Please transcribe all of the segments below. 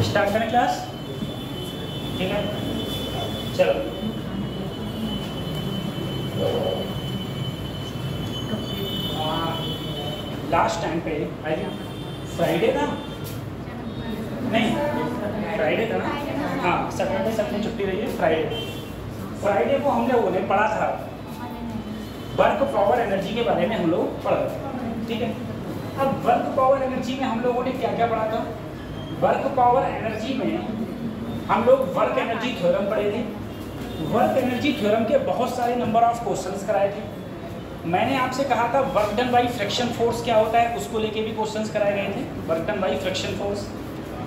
Start करें class, ठीक है? चलो लास्ट टाइम पे आई थिंक फ्राइडे था, नहीं फ्राइडे था ना? हाँ, सैटरडे संडे छुट्टी रही है। फ्राइडे को हम लोगों ने पढ़ा था वर्क पावर एनर्जी के बारे में, हम लोग पढ़ रहे थे, ठीक है? अब वर्क पावर एनर्जी में हम लोगों ने क्या क्या पढ़ा था? वर्क पावर एनर्जी में हम लोग वर्क एनर्जी थ्योरम पढ़े थे। वर्क एनर्जी थ्योरम के बहुत सारे नंबर ऑफ क्वेश्चंस कराए थे। मैंने आपसे कहा था work done by friction force क्या होता है, उसको लेके भी क्वेश्चंस कराए गए थे। Work done by friction force,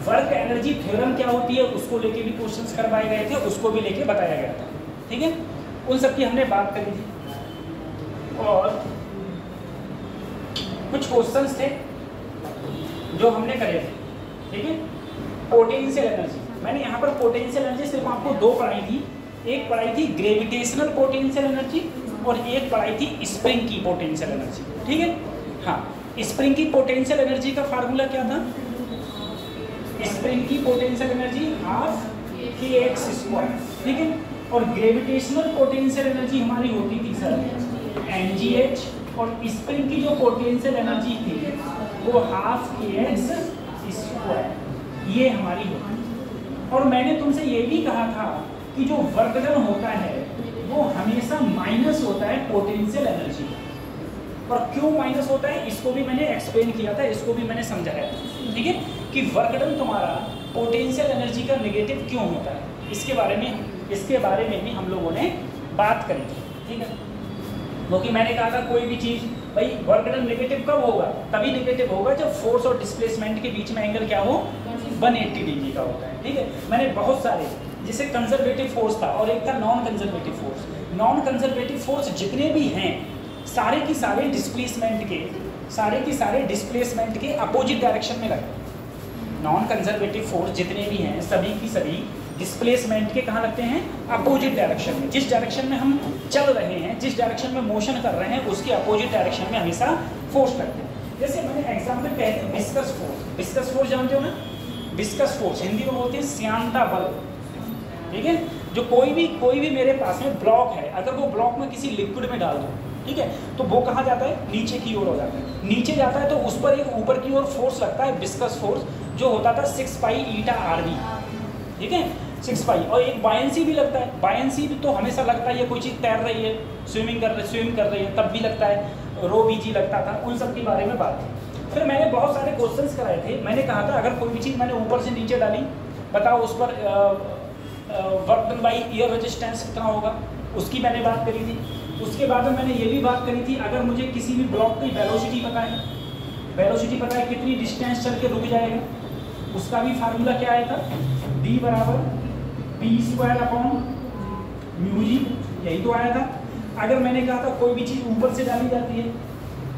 work energy theorem क्या होती है, उसको लेके भी क्वेश्चंस करवाए गए थे, उसको भी लेके बताया गया था, ठीक है? उन सब की हमने बात करी थी। और कुछ क्वेश्चंस थे जो हमने करे थे, ठीक है? पोटेंशियल एनर्जी, मैंने यहाँ पर पोटेंशियल एनर्जी सिर्फ आपको दो पढ़ाई थी। एक पढ़ाई थी ग्रेविटेशनल पोटेंशियल एनर्जी और एक पढ़ाई थी स्प्रिंग की पोटेंशियल एनर्जी, ठीक है? हाँ, स्प्रिंग की पोटेंशियल एनर्जी का फार्मूला क्या था? स्प्रिंग की पोटेंशियल एनर्जी हाफ kx², ठीक है? और ग्रेविटेशनल पोटेंशियल एनर्जी हमारी होती थी सर mgh, और स्प्रिंग की जो पोटेंशियल एनर्जी थी वो हाफ kx², ये हमारी होती। और मैंने तुमसे ये भी कहा था कि जो वर्क डन होता है वो हमेशा माइनस होता है पोटेंशियल एनर्जी। और क्यों माइनस होता है इसको भी मैंने एक्सप्लेन किया था, इसको भी मैंने समझाया, ठीक है? कि वर्क डन तुम्हारा पोटेंशियल एनर्जी का नेगेटिव क्यों होता है, इसके बारे में भी हम लोगों ने बात करी थी, ठीक है? क्योंकि मैंने कहा था कोई भी चीज़ भाई वर्क डन नेगेटिव कब होगा? तभी नेगेटिव होगा जब फोर्स और डिस्प्लेसमेंट के बीच में एंगल क्या हो, 180 डिग्री का होता है, ठीक है? मैंने बहुत सारे, जैसे कंजर्वेटिव फोर्स था और एक था non conservative force. Non conservative force जितने भी हैं सारे के सारे डिस्प्लेसमेंट के अपोजिट डायरेक्शन में लगते हैं। नॉन कंजर्वेटिव फोर्स जितने भी हैं सभी की सभी डिस्प्लेसमेंट के कहाँ लगते हैं? अपोजिट डायरेक्शन में। जिस डायरेक्शन में हम चल रहे हैं, जिस डायरेक्शन में मोशन कर रहे हैं, उसके अपोजिट डायरेक्शन में हमेशा फोर्स लगते हैं। जैसे मैंने एग्जाम्पल कहे थे विस्कस फोर्स। विस्कस फोर्स जानते हो ना? विस्कस फोर्स हिंदी में बोलते हैं श्यानता बल, ठीक है? जो कोई भी मेरे पास में ब्लॉक है, अगर वो ब्लॉक में किसी लिक्विड में डाल दो, ठीक है, तो वो कहाँ जाता है? नीचे की ओर हो जाता है। नीचे जाता है तो उस पर एक ऊपर की ओर फोर्स लगता है, विस्कस फोर्स, जो होता था 6 पाई ईटा RV, ठीक है? 6 पाई। और एक बायंसी भी लगता है। बायंसी भी तो हमेशा लगता है, ये कोई चीज़ तैर रही है, स्विम कर रही है, तब भी लगता है। रो BG लगता था। उन सब के बारे में बात थी। फिर मैंने बहुत सारे क्वेश्चंस कराए थे। मैंने कहा था अगर कोई भी चीज़ मैंने ऊपर से नीचे डाली, बताओ उस पर work done by air resistance कितना होगा, उसकी मैंने बात करी थी। उसके बाद में मैंने ये भी बात करी थी, अगर मुझे किसी भी ब्लॉक की वेलोसिटी पता है कितनी डिस्टेंस चल के रुक जाएगा, उसका भी फार्मूला क्या आया था? D = p²/μg, यही तो आया था। अगर मैंने कहा था कोई भी चीज़ ऊपर से डाली जाती है,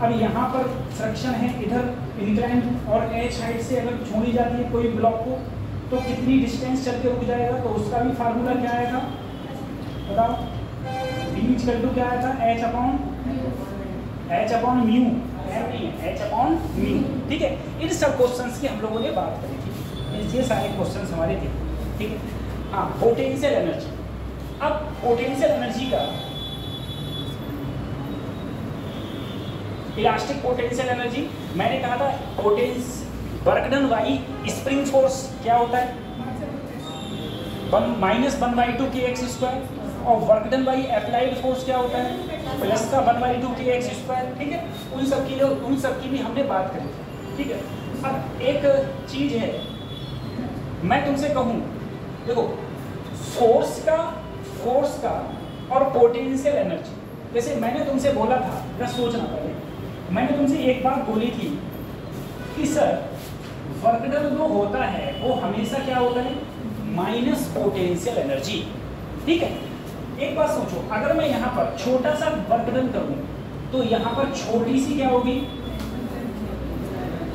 अब यहाँ पर फ्रैक्शन है, इधर इंक्लाइन और h हाइट से अगर छोड़ी जाती है कोई ब्लॉक को, तो कितनी डिस्टेंस चल के रुक जाएगा, तो उसका भी फार्मूला क्या आया था? बताओ। D = क्या आया था? h/μ, ठीक है? इन सब क्वेश्चंस की हम लोगों ने बात करी थी। ये सारे क्वेश्चंस हमारे थे, ठीक है? हाँ, पोटेंशियल एनर्जी। अब पोटेंशियल एनर्जी का इलास्टिक पोटेंशियल एनर्जी मैंने कहा था work done by spring force क्या होता है? -1/2 kx²। और work done by applied force क्या होता है? +1/2 kx², ठीक है? उन सब की भी हमने बात करी थी, ठीक है? अब एक चीज है, मैं तुमसे कहूँ, देखो फोर्स का और पोटेंशियल एनर्जी, जैसे मैंने तुमसे बोला था, मैं सोचना पड़े, मैंने तुमसे एक बात बोली थी कि सर वर्क डन जो होता है वो हमेशा क्या होता है? माइनस पोटेंशियल एनर्जी, ठीक है? एक बात सोचो, अगर मैं यहाँ पर छोटा सा वर्क डन करूँ तो यहाँ पर छोटी सी क्या होगी,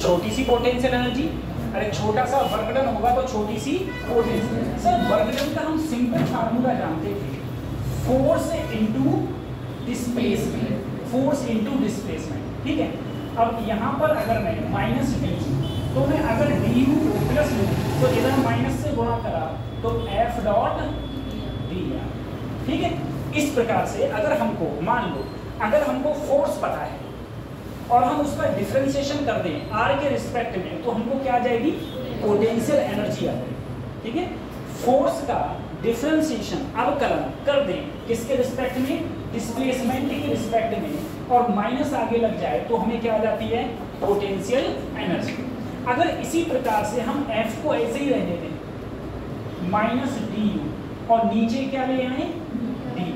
छोटी सी पोटेंशियल एनर्जी। अरे छोटा सा वर्क डन होगा तो छोटी सी पोटेंशियल। सर वर्क डन का हम सिंपल फार्मूला जानते थे, force into displacement, force into displacement, ठीक है। अब यहाँ पर अगर मैं माइनस डी, तो मैं अगर डी यू प्लस लूँ तो इधर माइनस से गुणा करा तो एफ डॉट डी आर, ठीक है। इस प्रकार से अगर हमको मान लो अगर हमको फोर्स पता है और हम उसका डिफरेंशिएशन कर दें आर के रिस्पेक्ट में, तो हमको क्या आ जाएगी, पोटेंशियल एनर्जी आ जाएगी, ठीक है। फोर्स का डिफरेंशिएशन अवकलन कर दें किसके रिस्पेक्ट में, डिस्प्लेसमेंट के रिस्पेक्ट में, और माइनस आगे लग जाए तो हमें क्या आ जाती है, पोटेंशियल एनर्जी। अगर इसी प्रकार से हम F को ऐसे ही रहने दें माइनस डी यू और नीचे क्या ले आए डी,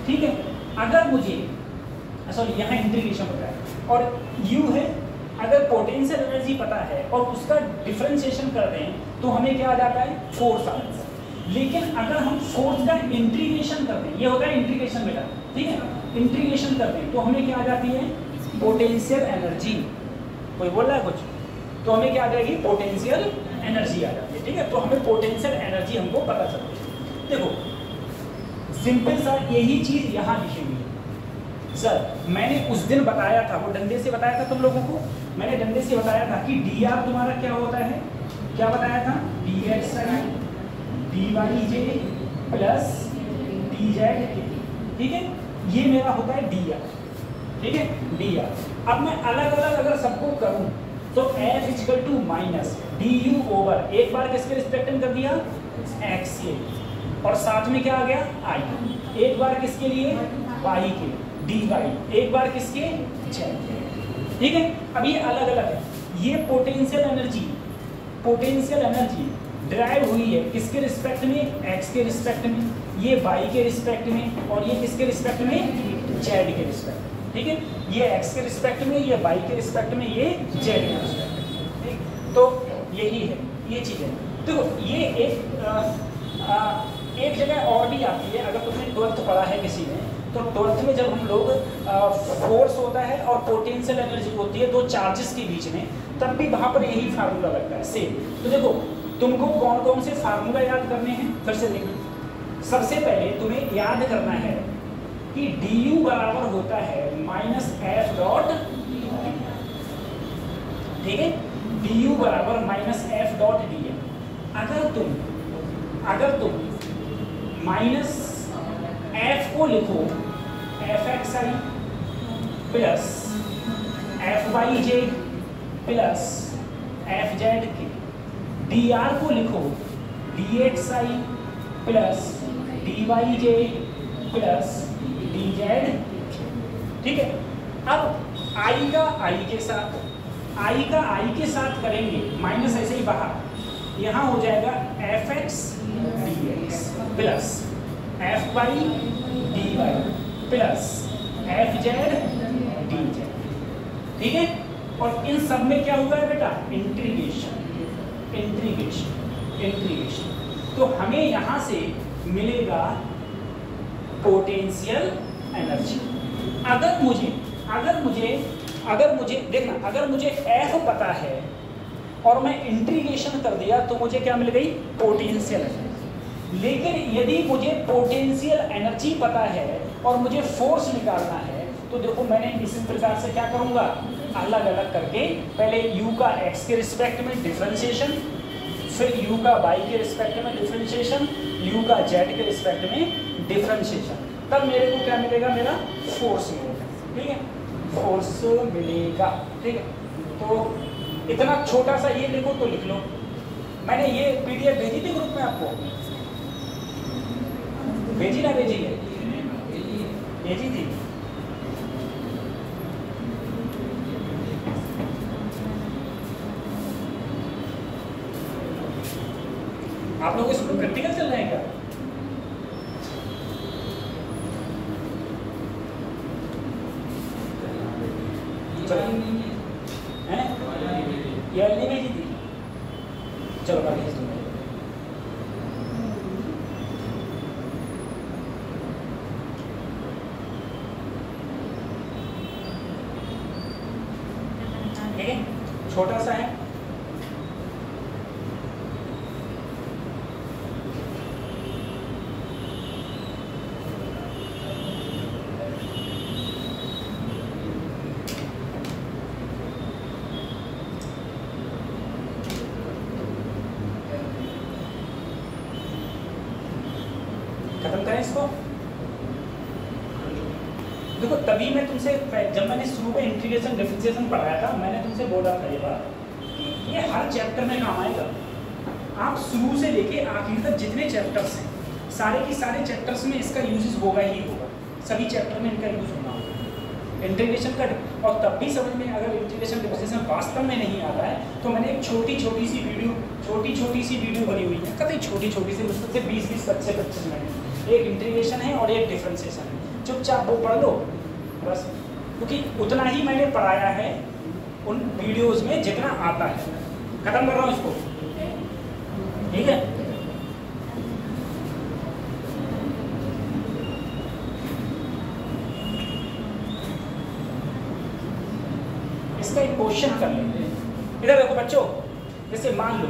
ठीक है। अगर मुझे सॉरी यहाँ इंटीग्रेशन पता है और u है, अगर पोटेंशियल एनर्जी पता है और उसका डिफरेंशिएशन कर दें तो हमें क्या आ जाता है, फोर्स आ जाता है। लेकिन अगर हम फोर्स का इंटीग्रेशन कर दें, ये होता है इंटीग्रेशन बेटा, ठीक है, इंटीग्रेशन कर दें तो हमें क्या आ जाती है, पोटेंशियल एनर्जी। कोई बोल रहा है कुछ, तो हमें क्या आ जाएगी, पोटेंशियल एनर्जी आ जाती है, ठीक है। तो हमें पोटेंशियल एनर्जी हमको पता चलती है। देखो सिंपल सा यही चीज यहाँ लिखी हुई है। सर मैंने उस दिन बताया था, वो डंडे से बताया था तुम लोगों को, मैंने डंडे से बताया था कि डी आर तुम्हारा क्या होता है, क्या बताया था, D x D Y J plus D Z, ठीक है। ये मेरा होता है डी आर, ठीक है, डी आर। अब मैं अलग अलग अगर सबको करूं तो F equal to minus D U over, एक बार किसके रिस्पेक्ट में कर दिया, एक्स के, और साथ में क्या आ गया आई, एक बार किसके लिए, वाई के, डी वाई, एक बार किसके, जेड, ठीक है। अब ये अलग अलग है। ये पोटेंशियल एनर्जी ड्राइव हुई है किसके रिस्पेक्ट में, एक्स के रिस्पेक्ट में, ये वाई के रिस्पेक्ट में, और ये किसके रिस्पेक्ट में, जेड के रिस्पेक्ट में, ठीक है। ये एक्स के रिस्पेक्ट में, ये वाई के रिस्पेक्ट में, ये जेड के रिस्पेक्ट में, ठीक। तो यही है ये चीज़ें। देखो ये एक जगह और भी आती है, अगर तुमने 12th पढ़ा है किसी ने, तो 12th में जब हम लोग फोर्स होता है और पोटेंशियल एनर्जी होती है दो चार्जेस के बीच में, तब भी वहाँ पर यही फार्मूला लगता है सेम। तो देखो तुमको कौन कौन से फार्मूला याद करने हैं, फिर से देखो। सबसे पहले तुम्हें याद करना है कि डी यू बराबर होता है माइनस एफ डॉट, ठीक है, डी यू बराबर minus F dot D M. अगर तुम माइनस एफ को लिखो F X I plus F Y J plus F Z के, डी आर को लिखो D X I plus D Y J plus D Z, ठीक है। अब आई का आई के साथ करेंगे माइनस ऐसे ही बाहर, यहाँ हो जाएगा F X D X plus F Y D Y plus F Z D Z, ठीक है। और इन सब में क्या हुआ है बेटा, इंटीग्रेशन। तो हमें यहाँ से मिलेगा पोटेंशियल एनर्जी। अगर मुझे देखना, अगर मुझे एफ पता है और मैं इंटीग्रेशन कर दिया तो मुझे क्या मिल गई, पोटेंशियल एनर्जी। लेकिन यदि मुझे पोटेंशियल एनर्जी पता है और मुझे फोर्स निकालना है, तो देखो मैंने इसी प्रकार से क्या करूँगा, अलग अलग करके पहले u का x के रिस्पेक्ट में डिफरेंशिएशन, फिर u का y के रिस्पेक्ट में डिफरेंशिएशन, u का z के रिस्पेक्ट में डिफरेंशिएशन, तब मेरे को क्या मिलेगा, मेरा फोर्स मिलेगा, ठीक है, फोर्स मिलेगा, ठीक है। तो इतना छोटा सा ये लिखो तो लिख लो। मैंने ये पीडीएफ भेजी थी ग्रुप में आपको, भेजी ना भेजी है, भेजी थी। आप लोग इसमें प्रैक्टिकल चल रहे हैं क्या? ये नहीं भेजी थी, चलो मैं भेज दूंगा। छोटा सा है, खत्म करें इसको। देखो तभी मैं तुमसे, जब मैंने शुरू में इंटीग्रेशन डिफरेंशिएशन पढ़ाया था, मैंने तुमसे बोला था ये बात कि ये हर चैप्टर में काम आएगा। आप शुरू से लेके आखिर तक जितने चैप्टर्स हैं, सारे के सारे चैप्टर्स में इसका यूजेस होगा ही होगा, सभी चैप्टर में इनका यूज होना होगा इंटीग्रेशन का। और तब भी समझ में, अगर इंटीग्रेशन डिफरेंशिएशन वास्तव में नहीं आता है तो मैंने एक छोटी छोटी सी वीडियो बनी हुई है, कतई छोटी सी, मुश्किल से 20-20, 25 मिनट, एक इंटीग्रेशन है और एक डिफरेंशिएशन है। चुपचाप वो पढ़ लो बस, क्योंकि उतना ही मैंने पढ़ाया है उन वीडियोस में जितना आता है। खत्म कर रहा हूँ इसको, ठीक है। इसका एक क्वेश्चन कर लेते हैं। इधर देखो बच्चों, जैसे मान लो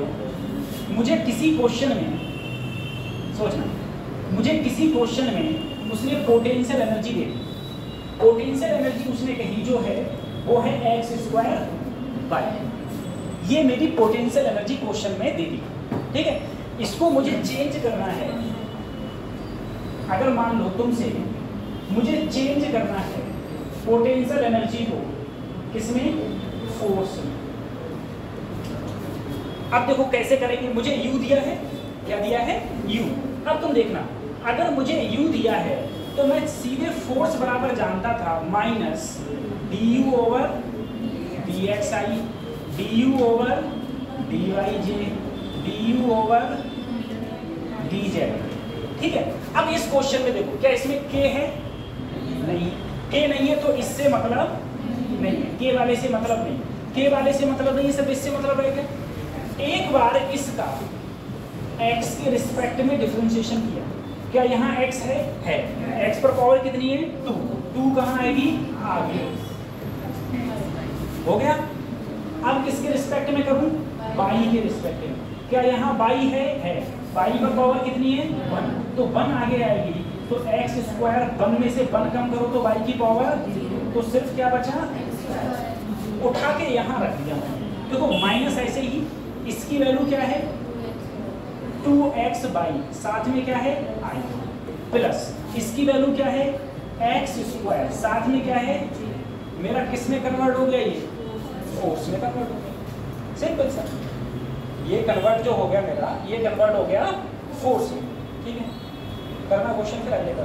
मुझे किसी क्वेश्चन में, सोचना, मुझे किसी क्वेश्चन में उसने पोटेंशियल एनर्जी दे दी। पोटेंशियल एनर्जी उसने कही जो है वो है x²/, ये मेरी पोटेंशियल एनर्जी क्वेश्चन में दे दी, ठीक है। इसको मुझे चेंज करना है। अगर मान लो तुमसे मुझे चेंज करना है पोटेंशियल एनर्जी को, किसमें, फोर्स में। अब देखो कैसे करेंगे। मुझे u दिया है, क्या दिया है, u। अब तुम देखना, अगर मुझे u दिया है तो मैं सीधे फोर्स बराबर जानता था माइनस du/dxi, du/dyj, du/dz, ठीक है। अब इस क्वेश्चन में देखो, क्या इसमें k है, नहीं, k नहीं है तो इससे मतलब नहीं है, k वाले से मतलब नहीं, k वाले से मतलब नहीं, सिर्फ इससे मतलब है। क्या एक बार इसका x के रिस्पेक्ट में डिफरेंशिएशन किया, क्या यहाँ x है, x पर पावर कितनी है, 2 कहाँ आएगी, आगे, हो गया। अब किसके रिस्पेक्ट में करूँ, y के रिस्पेक्ट में, क्या यहाँ y है, y पर पावर कितनी है, 1, तो 1 आगे आएगी, तो x², 1 में से 1 कम करो तो y की पावर, तो सिर्फ क्या बचा, उठा के यहाँ रख दिया। देखो माइनस ऐसे ही, इसकी वैल्यू क्या है, 2x/, साथ में क्या है, i, प्लस इसकी वैल्यू क्या है, x², साथ में क्या है, मेरा किस में कन्वर्ट हो गया, ये फोर्स में कन्वर्ट हो गया। सिंपल सा, ये कन्वर्ट जो हो गया मेरा, ये कन्वर्ट हो गया फोर्स में, ठीक है। करना क्वेश्चन फिर अगले का।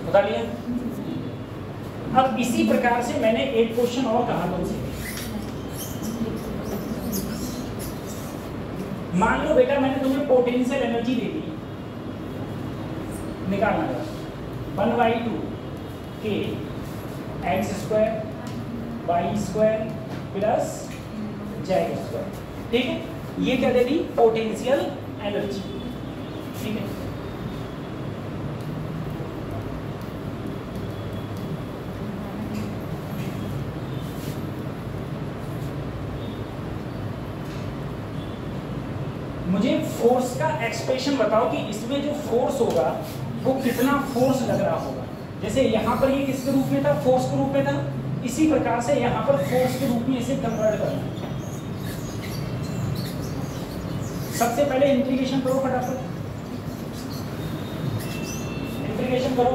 बता लिया। अब इसी प्रकार से मैंने एक क्वेश्चन और कहा तुमसे, मान लो बेटा मैंने तुम्हें पोटेंशियल एनर्जी दे दी, निकालना है 1/2 k x² y² plus z², ठीक है। ये क्या दे दी, पोटेंशियल एनर्जी, ठीक है। मुझे फोर्स का एक्सप्रेशन बताओ कि इसमें जो फोर्स होगा वो कितना फोर्स लग रहा होगा। जैसे यहाँ पर ये किसके रूप में था, फोर्स के रूप में था, इसी प्रकार से यहाँ पर फोर्स के रूप में इसे कन्वर्ट करना है। सबसे पहले इंटीग्रेशन करो, फटाफट इंटीग्रेशन करो।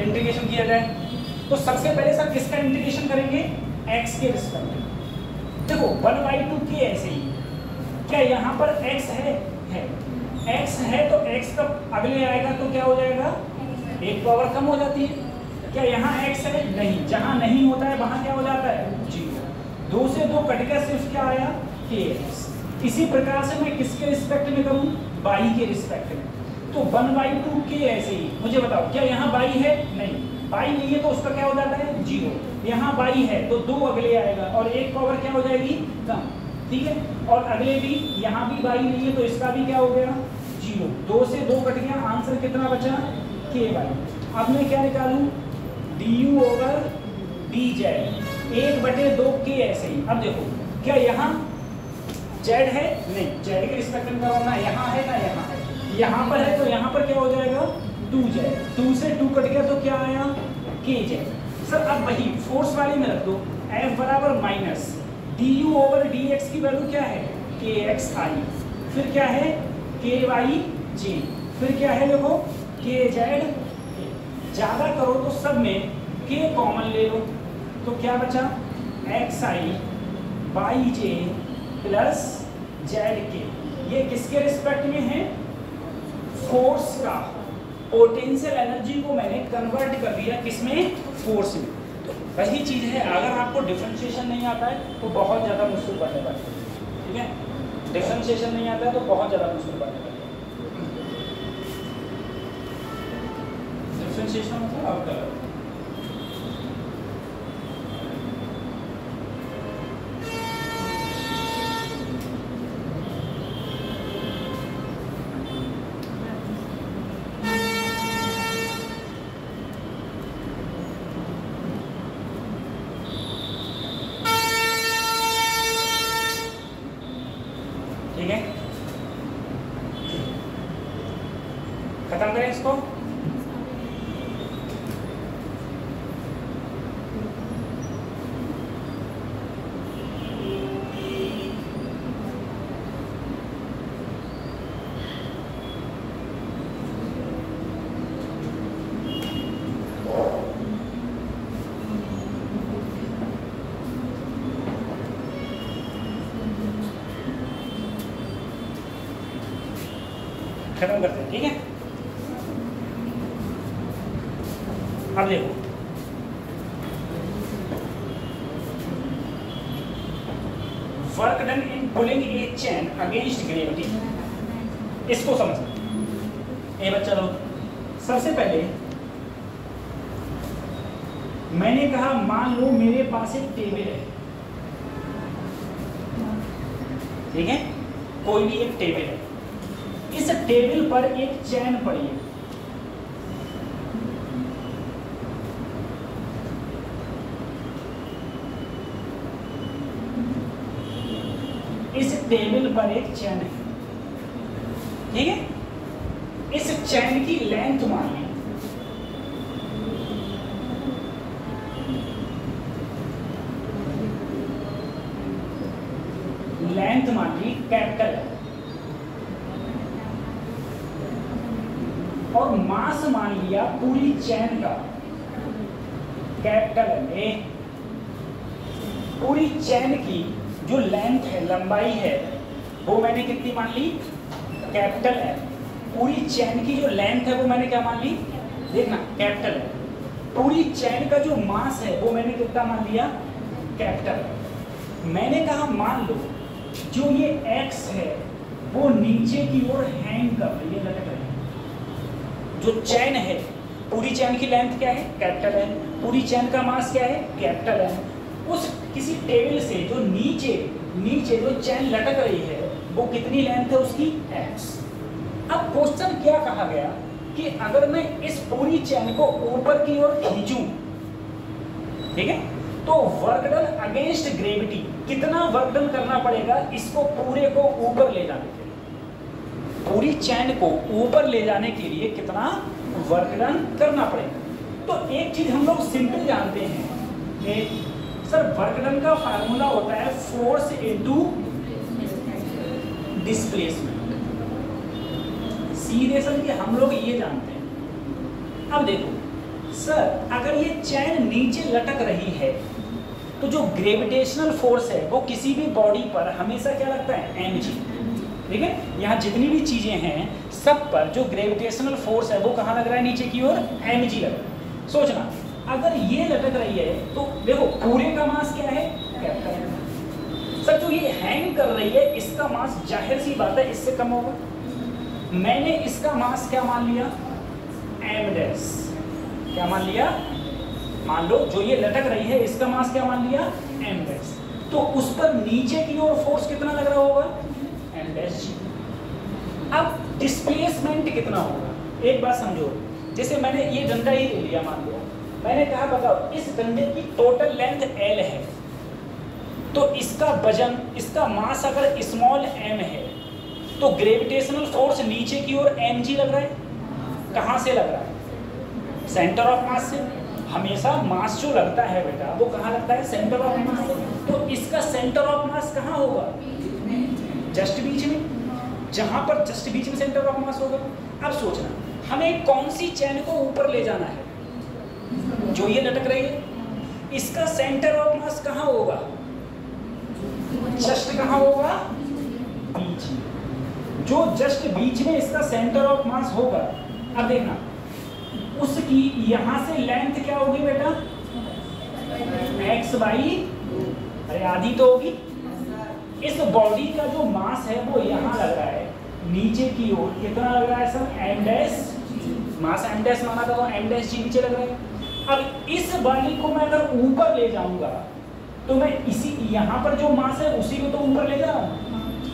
इंटीग्रेशन किया जाए तो सबसे पहले सर किसका इंटीग्रेशन करेंगे, x के रिस्पेक्ट में। देखो 1/2 के ऐसे ही, क्या यहाँ पर x है x है तो x का अगले आएगा तो क्या हो जाएगा, एक पावर कम हो जाती है। क्या यहाँ x है, नहीं, जहाँ नहीं होता है वहाँ क्या हो जाता है, 0। 2 से 2 कट गया, सिर्फ क्या आया, kx। इसी प्रकार से मैं किसके रिस्पेक्ट में करूँ, y के रिस्पेक्ट में। तो 1/2 के ऐसे ही मुझे बताओ, क्या यहाँ y है, नहीं, y नहीं है तो उसका क्या हो जाता है, 0। यहाँ y है तो 2 अगले आएगा और एक पावर क्या हो जाएगी, कम, ठीक है। और अगले भी, यहाँ भी y नहीं है तो इसका भी क्या हो गया, 0। 2 से 2 कट गया, आंसर कितना बचा, ky। अब मैं क्या निकालूं, du/dz 1/2 के ऐसे ही। अब देखो क्या यहाँ z है, नहीं, z के रिस्पेक्ट में करना, यहाँ है ना, यहाँ है, यहाँ पर है तो यहाँ पर क्या हो जाएगा, 2z। 2 से 2 कट गया तो क्या आया, kz। सर अब वही फोर्स वाली में रख दो, F बराबर माइनस du/dx की वैल्यू क्या है, kxi, फिर क्या है, kyj, फिर क्या है, देखो kz। ज्यादा करो तो सब में k कॉमन ले लो तो क्या बचा, xi yj प्लस zk। ये किसके रिस्पेक्ट में है, फोर्स का। पोटेंशियल एनर्जी को मैंने कन्वर्ट कर दिया किसमें, फोर्स में। तो वही चीज है, अगर आपको डिफरेंशिएशन नहीं आता है तो बहुत ज़्यादा मुश्किल पड़ने वाली है, ठीक है। डिफरेंशिएशन नहीं आता है तो बहुत ज़्यादा मुश्किल पड़ने वाली है। डिफरेंशिएशन मतलब आपका खत्म करें इसको। खत्म करते हैं, ठीक है। अब देखो work done in pulling a chain against gravity, इसको समझना। ए बच्चा लोग, सबसे पहले मैंने कहा मान लो मेरे पास एक टेबल है, ठीक है, कोई भी एक टेबल है, इस टेबल पर एक चैन पड़ी है, इस टेबल पर एक चैन है, ठीक है। इस चैन की लेंथ मान ली, लेंथ मान ली कैपिटल है, और मास मान लिया पूरी चैन का कैपिटल है। पूरी चैन की जो लेंथ है, लंबाई है, वो मैंने कितनी मान ली, कैपिटल है। पूरी चैन की जो लेंथ है वो मैंने क्या मान ली, देखना कैपिटल है। पूरी चैन का जो मास है वो मैंने कितना मान लिया, कैपिटल। मैंने कहा मान लो जो ये x है वो नीचे की ओर हैंग कर रही है, लटक रही है। जो चैन है, पूरी चैन की लेंथ क्या है, कैपिटल है, पूरी चैन का मास क्या है, कैपिटल है। उस किसी टेबल से जो नीचे जो चैन लटक रही है वो कितनी लेंथ है उसकी, x। अब क्वेश्चन क्या कहा गया कि अगर मैं इस पूरी चेन को ऊपर की ओर खींचूं, ठीक है, तो वर्क डन अगेंस्ट ग्रेविटी, कितना वर्क डन करना पड़ेगा इसको पूरे को ऊपर ले जाने के लिए, पूरी चेन को ऊपर ले जाने के लिए कितना वर्क डन करना पड़ेगा। तो एक चीज हम लोग सिंपल जानते हैं, सर वर्क डन का फार्मूला होता है फोर्स इनटू डिस्प्लेसमेंट, सीधे समझिए हम लोग ये जानते हैं। अब देखो सर, अगर ये चैन नीचे लटक रही है तो जो ग्रेविटेशनल फोर्स है वो किसी भी बॉडी पर हमेशा क्या लगता है, mg, ठीक है। यहाँ जितनी भी चीजें हैं सब पर जो ग्रेविटेशनल फोर्स है वो कहाँ लग रहा है, नीचे की ओर mg लग रहा है। सोचना, अगर ये लटक रही है तो देखो पूरे का मास क्या है, कैपिटल। सर जो ये हैंग कर रही है इसका मास जाहिर सी बात है इससे कम होगा। मैंने इसका मास क्या मान लिया, m डैश, क्या मान लिया, मान लो जो ये लटक रही है इसका मास क्या मान लिया, m डैश, तो उस पर नीचे की ओर फोर्स कितना लग रहा होगा, m डैश। अब डिस्प्लेसमेंट कितना होगा, एक बात समझो, जैसे मैंने ये डंडा ही ले लिया, मान लो मैंने कहा बताओ इस डंडे की टोटल लेंथ l है, तो इसका वजन, इसका मास अगर स्मॉल m है तो ग्रेविटेशनल फोर्स नीचे की ओर mg लग रहा है, कहाँ से लग रहा है, सेंटर ऑफ मास से। हमेशा मास जो लगता है बेटा वो कहाँ लगता है, सेंटर ऑफ मास से। तो इसका सेंटर ऑफ मास कहाँ होगा, जस्ट बीच में, जहां पर जस्ट बीच में सेंटर ऑफ मास होगा। अब सोचना, हमें कौन सी चैन को ऊपर ले जाना है, जो ये लटक रही है, इसका सेंटर ऑफ मास कहाँ होगा, जस्ट कहाँ होगा, बीच में। जो जस्ट बीच में इसका सेंटर ऑफ मास होगा, अब देखना उसकी यहां से लेंथ क्या होगी बेटा, x बाई, अरे आधी तो होगी। इस बॉडी का जो मास है वो यहाँ लग रहा है, नीचे की ओर कितना लग रहा है सर, m डैश, मास m डैश माना था तो m डैश जी नीचे लग रहा है। अब इस बॉडी को मैं अगर ऊपर ले जाऊंगा तो मैं इसी यहाँ पर जो मास है उसी को तो ऊपर ले जा रहा हूँ,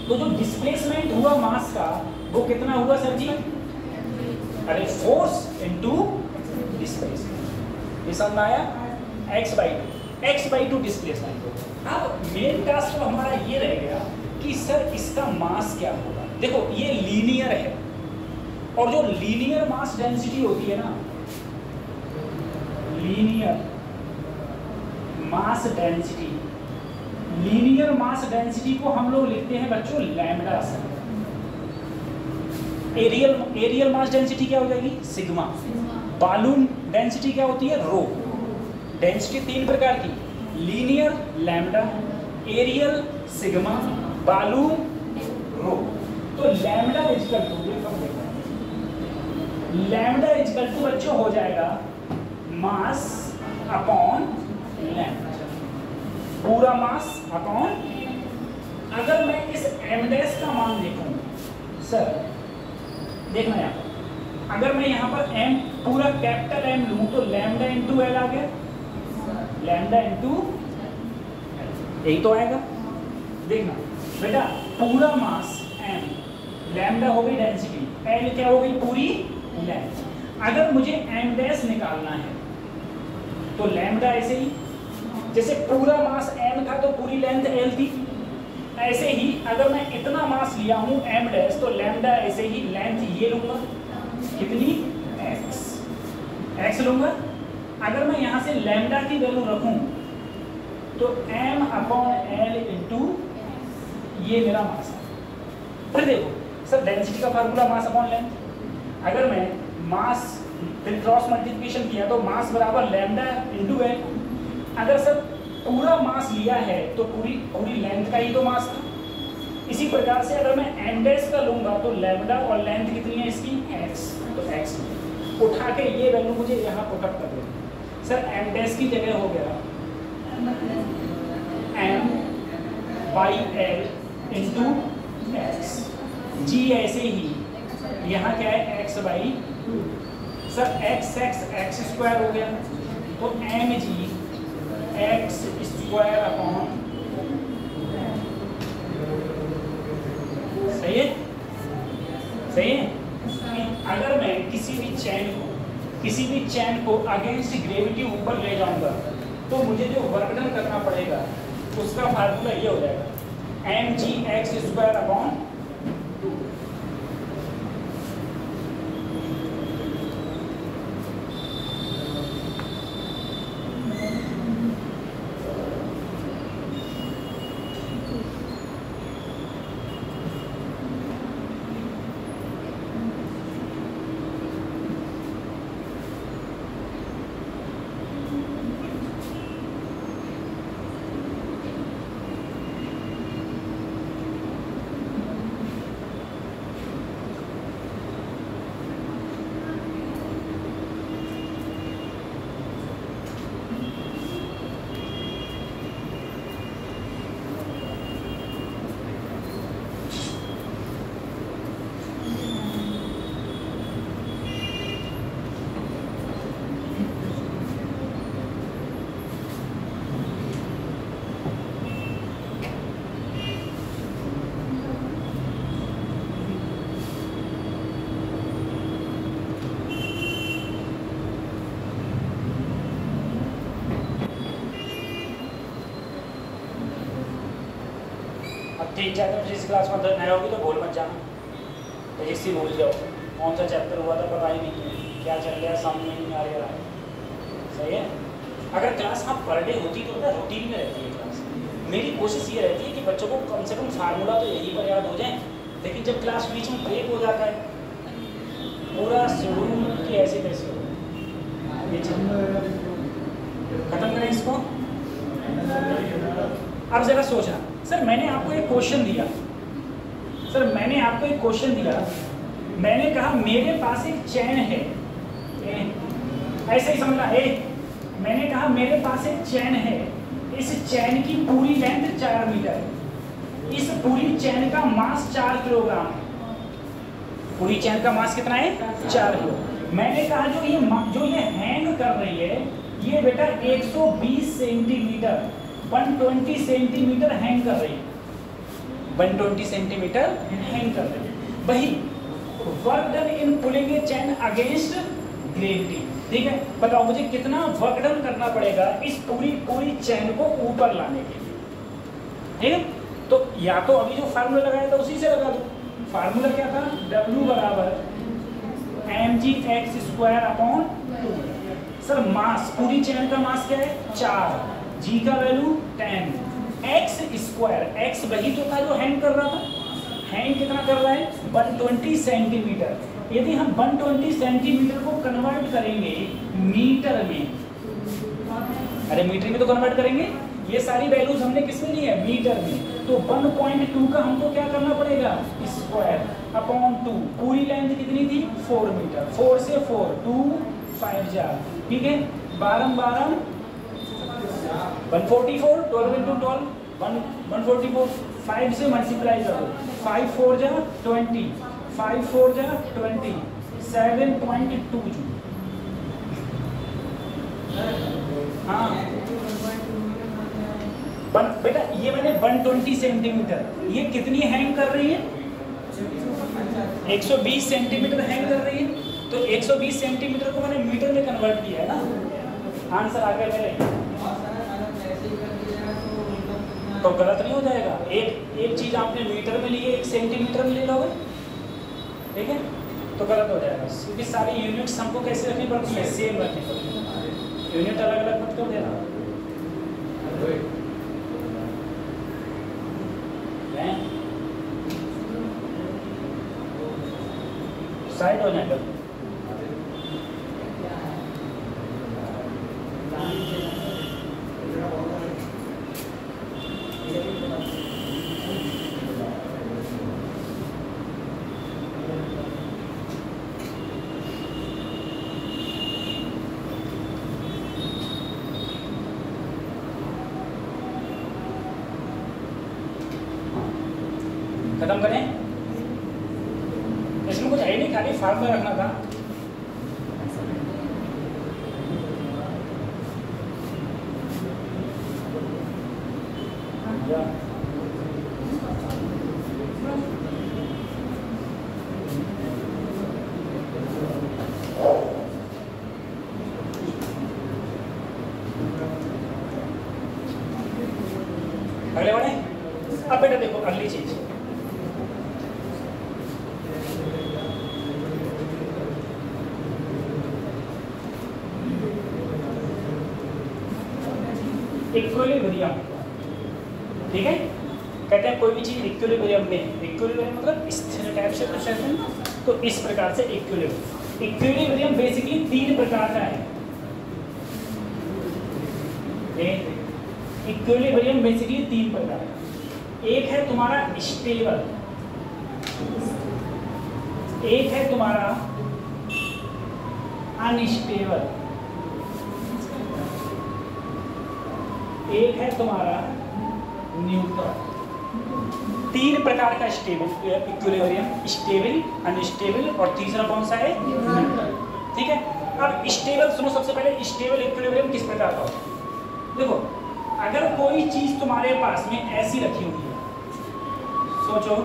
तो जो डिस्प्लेसमेंट हुआ मास का वो कितना हुआ सर जी, अरे फोर्स इनटू डिस्प्लेसमेंट, ये समझ आया, x/2 डिस्प्लेसमेंट। अब मेन टास्क तो हमारा ये रह गया कि सर इसका मास क्या होगा। देखो ये लीनियर है, और जो लीनियर मास डेंसिटी होती है ना, linear mass density, linear mass density को हम लोग लिखते हैं बच्चों लैम्डा से। एरियल मास डेंसिटी क्या हो जाएगी, सिग्मा। बालून डेंसिटी क्या होती है, रो। डेंसिटी तीन प्रकार की, linear lambda, areal sigma, volume rho. तो lambda equal to, lambda equal to बच्चों हो जाएगा मास अपॉन लैम्डा, पूरा मास अपॉन। अगर मैं इस m डैश का मान देखूं सर, देखना यहाँ, अगर मैं यहाँ पर m पूरा कैपिटल M लूँ तो लैम्डा इंटू L आ गया, लैम्डा इंटू यही तो आएगा। देखना बेटा, पूरा मास m, लैम्डा हो गई डेंसिटी, L क्या हो गई, पूरी लेंथ। अगर मुझे m डैश निकालना है तो लैम्डा ऐसे ही, जैसे पूरा मास m था तो पूरी लेंथ L थी, ऐसे ही अगर मैं इतना मास लिया हूँ m डैश तो लैम्डा ऐसे ही लेंथ ये लूंगा, कितनी, x लूंगा। अगर मैं यहाँ से लैम्डा की वैल्यू रखूं तो m अपॉन L इंटू ये मेरा मास है। फिर देखो सर डेंसिटी का फार्मूला मास अपॉन लेंथ, अगर मैं मास फिर क्रॉस मल्टीप्लिकेशन किया तो मास बराबर लैम्डा इंटू L। अगर सर पूरा मास लिया है तो पूरी लेंथ का ही तो मास था। इसी प्रकार से अगर मैं m डैश का लूंगा तो लैम्डा और लेंथ कितनी है इसकी, x, तो x उठा के ये वैल्यू मुझे यहाँ पुटअप कर देना। सर m डैश की जगह हो गया m by L into x, g ऐसे ही यहाँ क्या है x by, sir x square हो गया तो mg x स्क्वायर अपॉन सही है, सही है। अगर मैं किसी भी चैन को अगेंस्ट ग्रेविटी ऊपर ले जाऊंगा तो मुझे जो वर्क डन करना पड़ेगा उसका फार्मूला ये हो जाएगा mgx² ठीक चैप्टर जिस क्लास में अंदर नया होगी तो भूल मत जाना, रजिस्ट्री भूल जाओ कौन सा चैप्टर हुआ था पता ही नहीं है, क्या चल रहा है समझ में नहीं आ रहा है। सही है। अगर क्लास हाँ पर डे होती तो ना रूटीन में रहती है क्लास। मेरी कोशिश ये रहती है कि बच्चों को कम से कम फार्मूला तो यही पर याद हो जाए, लेकिन जब क्लास बीच में ब्रेक हो जाता है पूरा शेड्यूल की ऐसे कैसे हो। खत्म करें इसको। अब जरा सोचना, सर मैंने आपको एक क्वेश्चन दिया, मैंने कहा मेरे पास एक चैन है, ऐसे ही समझना मैंने कहा मेरे पास एक चैन है, इस चैन की पूरी लेंथ 4 मीटर, इस पूरी चैन का मास 4 किलोग्राम है। पूरी चैन का मास कितना है? 4 किलो। मैंने कहा जो ये हैंग कर रही है ये बेटा 120 सेंटीमीटर 120 सेंटीमीटर हैंग कर रही है, 120 सेंटीमीटर हैंग कर रही है। वही work done in pulling a chain against gravity. ठीक है, बताओ मुझे कितना वर्क डन करना पड़ेगा इस पूरी चैन को ऊपर लाने के लिए। ठीक है, तो या तो अभी जो फार्मूला लगाया था उसी से लगा दो। फार्मूला क्या था? W बराबर mgx²/2। सर मास, पूरी चैन का मास क्या है? 4, g का वैल्यू 10, x², x वही तो था जो हैंग कर रहा था। हैंग कितना कर रहा है? 120 सेंटीमीटर। यदि हम 120 सेंटीमीटर को कन्वर्ट करेंगे मीटर में, अरे मीटर में तो कन्वर्ट करेंगे, ये सारी वैल्यूज हमने किसमें ली है? मीटर में। तो 1.2 का हमको क्या करना पड़ेगा? ²/2। पूरी लेंथ कितनी थी? 4 मीटर। 4 से 4 2 5 जा, ठीक है, 12 144, 12 into 12 144। 5 से मल्टीप्लाई करो, 5 4 जा 20, 5 4 जा 20, 7.2 जूल। हाँ बेटा ये मैंने 120 सेंटीमीटर, ये कितनी हैंग कर रही है? 120 सेंटीमीटर हैंग कर रही है। तो 120 सेंटीमीटर को मैंने मीटर में कन्वर्ट किया है ना। आंसर आ गया मेरे, तो गलत नहीं हो जाएगा। एक चीज आपने मीटर में ली है, 1 सेंटीमीटर में ले लोगे, ठीक है, तो गलत हो जाएगा। क्योंकि सारी यूनिट्स हमको कैसे रखनी पड़ती है? सेम रखनी पड़ती है, यूनिट अलग अलग मत कर देना। साइड हो जाएगा। खत्म करें, इसमें कुछ है नहीं, खाली फार्मूला रखना था। अगले बढ़े। अब बेटा देखो अगली चीज, इक्विलिब्रियम, ठीक है। कहते हैं कोई भी चीज इक्विलिब्रियम में, इक्विलिब्रियम मतलब स्थिर टाइप से प्रशासन, तो इस प्रकार से इक्विलिब्रियम बेसिकली 3 प्रकार का है। इक्विलिब्रियम बेसिकली 3 प्रकार का, एक है तुम्हारा स्टेबल, एक है तुम्हारा अनस्टेबल, एक है तुम्हारा न्यूट्रल। 3 प्रकार का स्टेबल इक्विलिब्रियम, स्टेबल, अनस्टेबल और तीसरा कौन सा है, न्यूट्रल, ठीक है। अब स्टेबल सुनो, सबसे पहले स्टेबल इक्विलिब्रियम किस प्रकार का होता है। देखो अगर कोई चीज तुम्हारे पास में ऐसी रखी हुई है, सोचो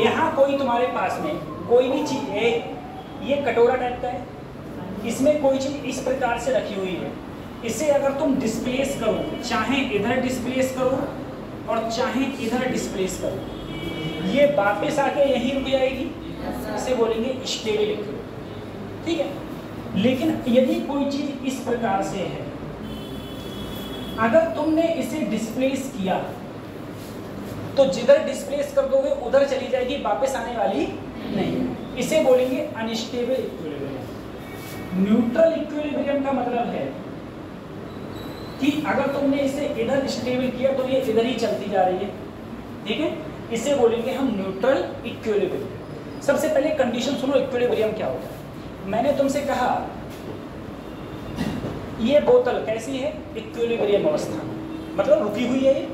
यहाँ कोई तुम्हारे पास में कोई भी चीज है, ये कटोरा टाइप का है, इसमें कोई चीज इस प्रकार से रखी हुई है, इसे अगर तुम डिस्प्लेस करो, चाहे इधर डिस्प्लेस करो और चाहे इधर डिस्प्लेस करो, ये वापस आके यहीं रुक जाएगी, इसे बोलेंगे स्टेबल इक्विलिब्रियम, ठीक है। लेकिन यदि कोई चीज इस प्रकार से है, अगर तुमने इसे डिस्प्लेस किया तो जिधर डिस्प्लेस कर दोगे उधर चली जाएगी, वापस आने वाली नहीं, इसे बोलेंगे अनस्टेबल इक्विलिब्रियम। न्यूट्रल इक्विलिब्रियम का मतलब है कि अगर तुमने इसे इधर स्टेबल किया तो ये इधर ही चलती जा रही है, ठीक है, इसे बोलेंगे हम न्यूट्रल इक्विलिब्रियम। सबसे पहले कंडीशन सुनो, इक्विलिब्रियम क्या होता है। मैंने तुमसे कहा ये बोतल कैसी है, इक्विलिब्रियम अवस्था, मतलब रुकी हुई है, ये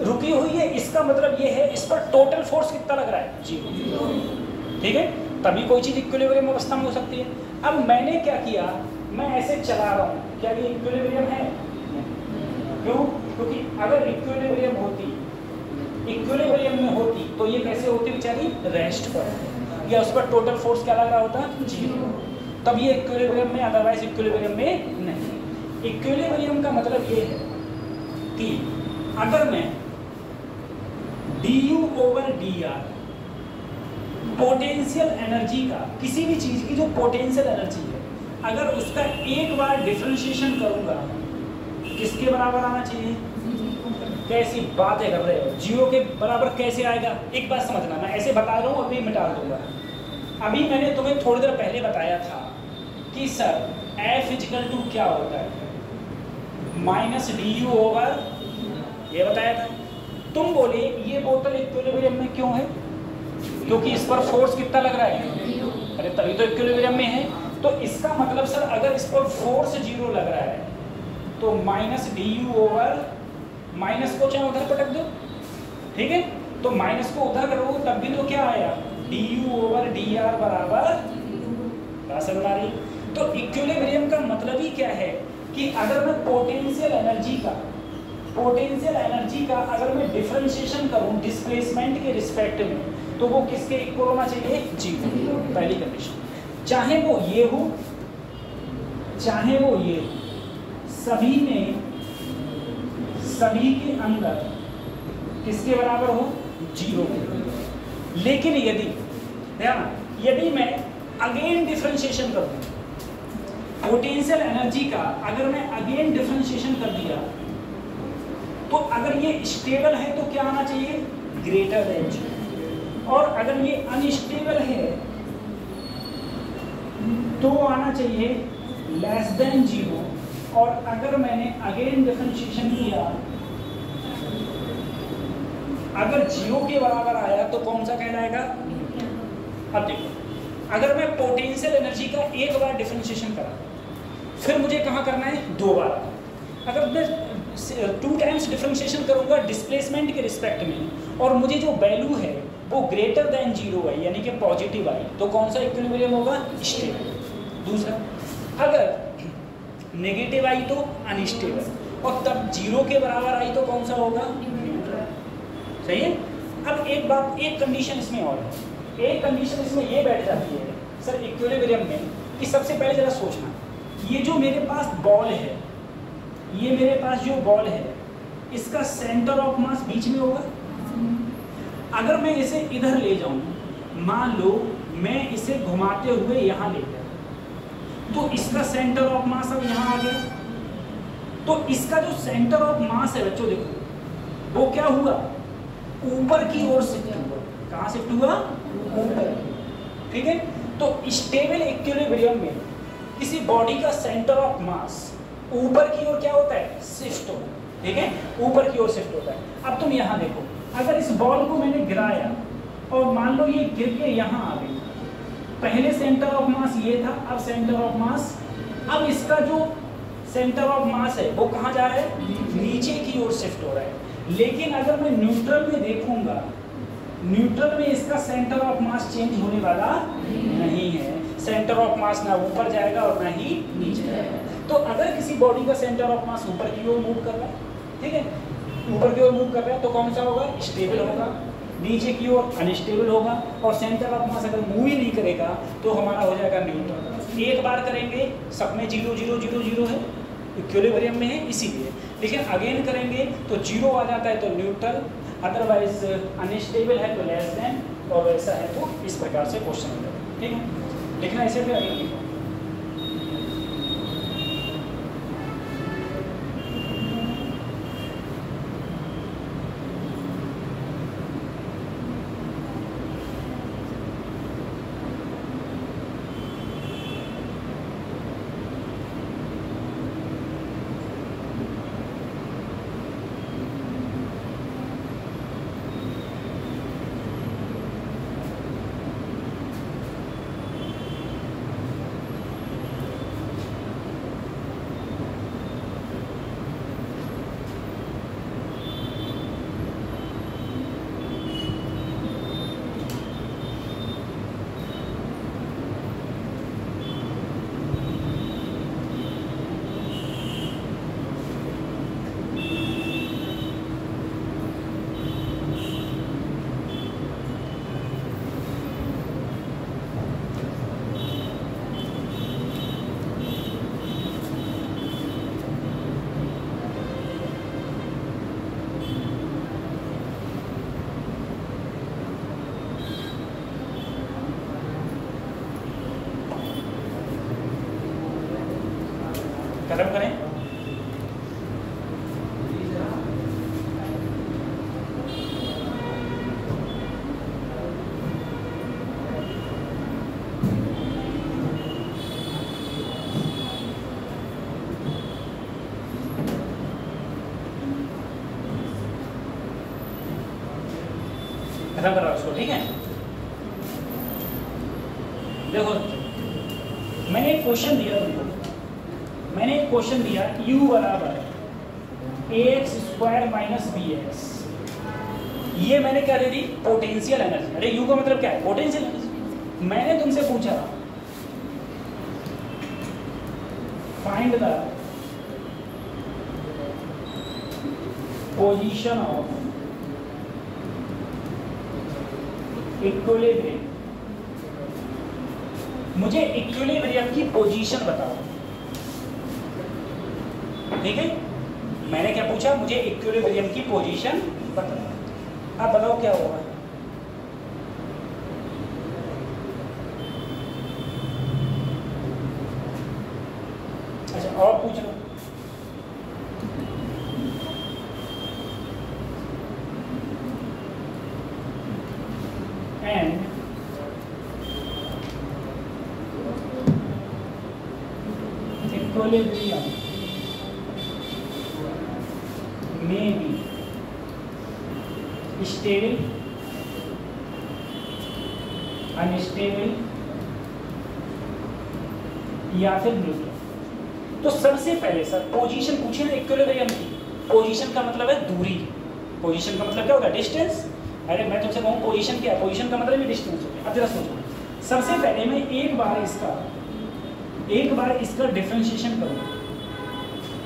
रुकी हुई है, इसका मतलब ये है इस पर टोटल फोर्स कितना लग रहा है, 0, ठीक है, तभी कोई चीज इक्विलिब्रियम अवस्था में हो सकती है। अब मैंने क्या किया, मैं ऐसे चला रहा हूँ, क्या ये इक्विलिब्रियम है, क्यों, क्योंकि अगर इक्विलिब्रियम में होती तो ये कैसे होती बेचारी, रेस्ट पर, या उस पर टोटल फोर्स क्या लगा होता, 0, तब ये इक्विलिब्रियम में, अदरवाइज इक्विलिब्रियम में नहीं। इक्विलिब्रियम का मतलब ये है कि अगर मैं du/dr पोटेंशियल एनर्जी का, किसी भी चीज की जो पोटेंशियल एनर्जी है, अगर उसका एक बार डिफरेंशिएशन करूंगा, किसके बराबर आना चाहिए, कैसी बातें कर रहे हो, 0 के बराबर कैसे आएगा, एक बात समझना, मैं ऐसे बता रहा हूँ, अभी मिटा दूंगा। अभी मैंने तुम्हें थोड़ी देर पहले बताया था कि सर F क्या होता है, -du/, ये बताया था। तुम बोले ये बोतल इक्विलिब्रियम में क्यों है, क्योंकि इस पर फोर्स कितना लग रहा है, अरे तभी तो इक्विलिब्रियम में है। तो इसका मतलब सर अगर इस पर फोर्स 0 लग रहा है तो -du/, माइनस को चाहे उधर पटक दो, ठीक है, तो माइनस को उधर करोगे तब भी तो क्या आया, du/dr बराबर, बात समझ आ रही। तो इक्विलिब्रियम का मतलब ही क्या है कि अगर मैं पोटेंशियल एनर्जी का अगर मैं डिफरेंशिएशन करूं डिस्प्लेसमेंट के रिस्पेक्ट में, तो वो किसके इक्वल होना चाहिए, 0, पहली कंडीशन। चाहे वो ये हो चाहे वो ये हो, सभी के अंदर किसके बराबर हो, 0 के। लेकिन यदि मैं अगेन डिफरेंशिएशन कर दूं पोटेंशियल एनर्जी का, अगर मैं अगेन डिफरेंशिएशन कर दिया तो अगर ये स्टेबल है तो क्या आना चाहिए, ग्रेटर देन 0, और अगर ये अनस्टेबल है तो आना चाहिए लेस देन 0, और अगर मैंने अगेन डिफरेंशिएशन किया, अगर 0 के बराबर आया तो कौन सा कहलाएगा। अब देखो, अगर मैं पोटेंशियल एनर्जी का एक बार डिफरेंशिएशन करा, फिर मुझे कहाँ करना है, 2 बार। अगर मैं 2 टाइम्स डिफरेंशिएशन करूंगा डिस्प्लेसमेंट के रिस्पेक्ट में, और मुझे जो वैल्यू है वो ग्रेटर देन 0 है, यानी कि पॉजिटिव आई, तो कौन सा इक्विलिब्रियम होगा, स्टेबल। दूसरा, अगर नेगेटिव आई तो अनस्टेबल, और तब 0 के बराबर आई तो कौन सा होगा, सही है। अब एक बात, एक कंडीशन इसमें और है, एक कंडीशन इसमें ये बैठ जाती है सर इक्विलिब्रियम में, कि सबसे पहले जरा सोचना, ये जो मेरे पास बॉल है, ये मेरे पास जो बॉल है इसका सेंटर ऑफ मास बीच में होगा। अगर मैं इसे इधर ले जाऊं, मान लो मैं इसे घुमाते हुए यहाँ ले गया, तो इसका सेंटर ऑफ मास अब यहाँ आ गया। तो इसका जो सेंटर ऑफ मास है बच्चों देखो वो क्या हुआ, ऊपर की ओर शिफ्ट हुआ। कहाँ शिफ्ट हुआ? ऊपर। ठीक है, तो स्टेबल इक्विलिब्रियम में किसी बॉडी का सेंटर ऑफ मास ऊपर की ओर क्या होता है? शिफ्ट होता है। ठीक है, ऊपर की ओर शिफ्ट होता है। अब तुम यहाँ देखो, अगर इस बॉल को मैंने गिराया और मान लो ये गिर के यहाँ आ गई, पहले सेंटर ऑफ मास ये था, अब सेंटर ऑफ मास, अब इसका जो सेंटर ऑफ मास है वो कहाँ जा रहा है? नीचे की ओर शिफ्ट हो रहा है। लेकिन अगर मैं न्यूट्रल में देखूंगा, न्यूट्रल में इसका सेंटर ऑफ मास चेंज होने वाला नहीं है। सेंटर ऑफ मास ना ऊपर जाएगा और ना ही नीचे जाएगा। तो अगर किसी बॉडी का सेंटर ऑफ मास ऊपर की ओर मूव कर रहा है, ठीक है, ऊपर की ओर मूव कर रहा है, तो कौन सा होगा? स्टेबल होगा। नीचे की ओर अनस्टेबल होगा। और सेंटर ऑफ मास अगर मूव ही नहीं करेगा तो हमारा हो जाएगा न्यूट्रल। एक बार करेंगे सब में 0 0 0 0 है, इक्विलिब्रियम में है इसीलिए। लेकिन अगेन करेंगे तो 0 आ जाता है तो न्यूट्रल, अदरवाइज अनस्टेबल है तो लेस देन, और वैसा है तो इस प्रकार से क्वेश्चन हो जाता है। ठीक है, लिखना ऐसे फिर अगेन लिखो। खत्म करें। खत्म कर रहा उसको। ठीक है, देखो मैंने एक क्वेश्चन दिया तुमको, मैंने एक क्वेश्चन दिया u बराबर ax² माइनस bx। ये मैंने क्या दे दी? Potential energy. अरे u का मतलब क्या है? Potential energy. मैंने तुमसे पूछा find the position of equilibrium. मुझे इक्विलिब्रियम की पोजीशन बताओ। ठीक है, मैंने क्या पूछा? मुझे इक्विलिब्रियम की पोजीशन बताओ। अब बताओ क्या होगा? अच्छा और पूछ लो। And equilibrium may be stable, unstable या फिर न्यूट्रल। तो सबसे पहले सर पोजीशन पूछे ना इक्विलिब्रियम की। पोजीशन का मतलब है दूरी। पोजीशन का मतलब क्या होगा? डिस्टेंस। अरे मैं तुमसे कहूँ पोजीशन क्या है? पोजीशन का मतलब ही डिस्टेंस होगा। अब जरा सोचो, सबसे पहले मैं एक बार इसका डिफरेंशिएशन करूँगा।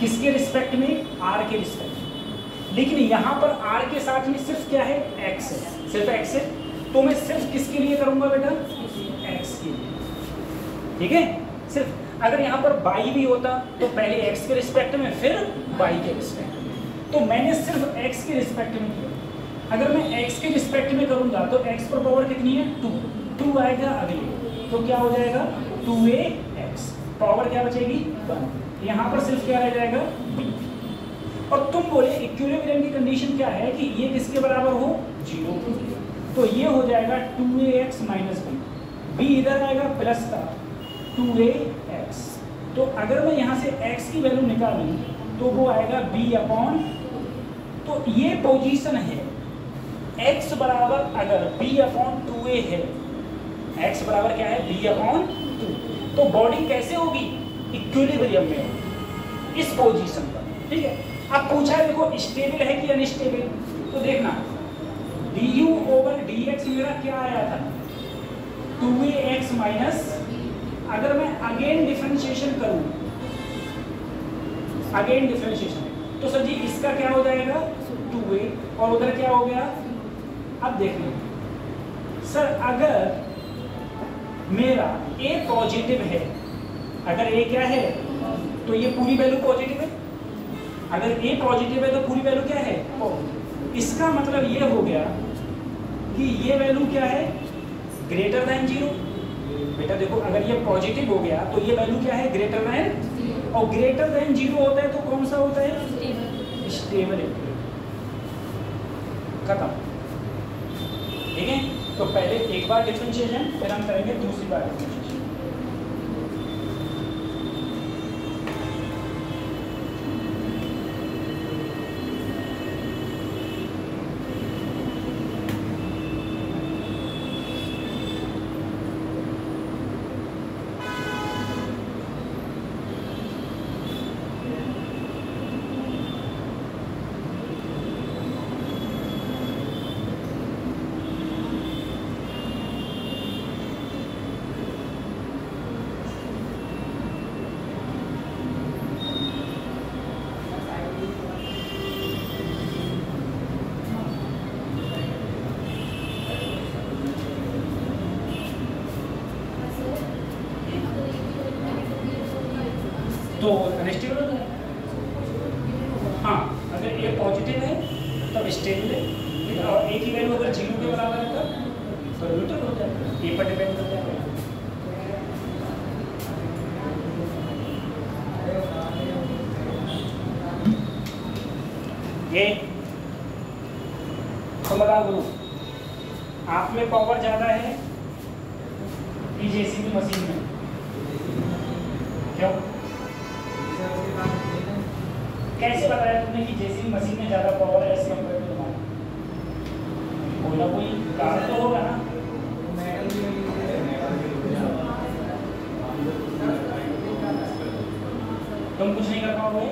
किसके रिस्पेक्ट में? r के रिस्पेक्ट में। लेकिन यहाँ पर r के साथ में सिर्फ क्या है? x है, सिर्फ x है। तो मैं सिर्फ किसके लिए करूँगा बेटा? x के लिए। ठीक है, सिर्फ। अगर यहाँ पर बाई भी होता तो पहले एक्स के रिस्पेक्ट में फिर बाई के रिस्पेक्ट में, तो मैंने सिर्फ एक्स के रिस्पेक्ट में किया। अगर मैं एक्स के रिस्पेक्ट में करूंगा तो एक्स पर पावर कितनी है 2 आएगा अगले, तो क्या हो जाएगा 2ax, पावर क्या बचेगी 1, यहाँ पर सिर्फ क्या रह जाएगा b। और तुम बोले इक्विलिब्रियम की कंडीशन क्या है कि ये किसके बराबर हो 0, तो ये हो जाएगा 2ax माइनस b इधर आएगा प्लस का 2ax। तो अगर मैं यहाँ से x की वैल्यू निकालूं तो वो आएगा b अपॉन, तो ये पोजीशन है x बराबर अगर b अपॉन 2a है, x बराबर क्या है b अपॉन 2, तो बॉडी कैसे होगी इक्विलिब्रियम में होगी इस पोजीशन पर, ठीक है। अब पूछा है देखो स्टेबल है कि अनस्टेबल, तो देखना du ओवर dx मेरा क्या आया था 2ax माइनस, अगर मैं अगेन डिफरेंशिएशन करूं, अगेन डिफरेंशिएशन, तो सर जी इसका क्या हो जाएगा 2a और उधर क्या हो गया। अब देखना सर अगर मेरा a पॉजिटिव है, अगर a क्या है तो ये पूरी वैल्यू पॉजिटिव है, अगर a पॉजिटिव है तो पूरी वैल्यू क्या है पॉजिटिव। इसका मतलब ये हो गया कि ये वैल्यू क्या है ग्रेटर देन 0। बेटा देखो अगर ये पॉजिटिव हो गया तो ये वैल्यू क्या है ग्रेटर देन, और ग्रेटर देन 0 होता है तो कौन सा होता है स्टेबल, खत्म, ठीक है। तो पहले एक बार डिफरेंशिएशन, फिर हम करेंगे दूसरी बार डिफरेंशिएशन। तो अनस्टेबल हो जाएगा। हाँ अगर ए पॉजिटिव है तब स्टेबल है, और ए की वैल्यू अगर 0 के बराबर है तो न्यूट्रल हो जाएगा, ए पर डिपेंड कर जाएगा। ये तो बता दो आप में पावर ज़्यादा है कि जेसीबी मशीन में, क्यों कैसे बताया तुमने कि जेसीबी मशीन में ज़्यादा पावर है ऐसे कंपेयर टू तुम्हारा? कोई ना कोई कारण तो होगा ना। तुम कुछ नहीं कर पाओगे,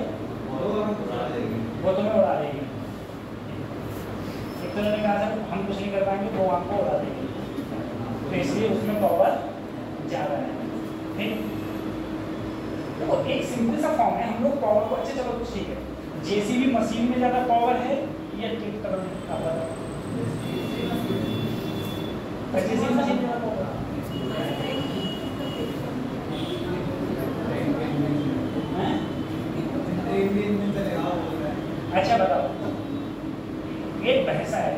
वो तुम्हें उड़ा देगी। एक तो ने कहा था हम कुछ नहीं कर पाएंगे, वो आपको उड़ा देगी, तो इसलिए उसमें पावर ज़्यादा है, ठीक। तो एक सिंपल सा फॉर्म है, हम लोग पावर को अच्छे, चलो ठीक है, जेसीबी मशीन में ज़्यादा पावर है या किस तरह जेसीबी मशीन में ज़्यादा पावर है? अच्छा बताओ, एक भैंसा है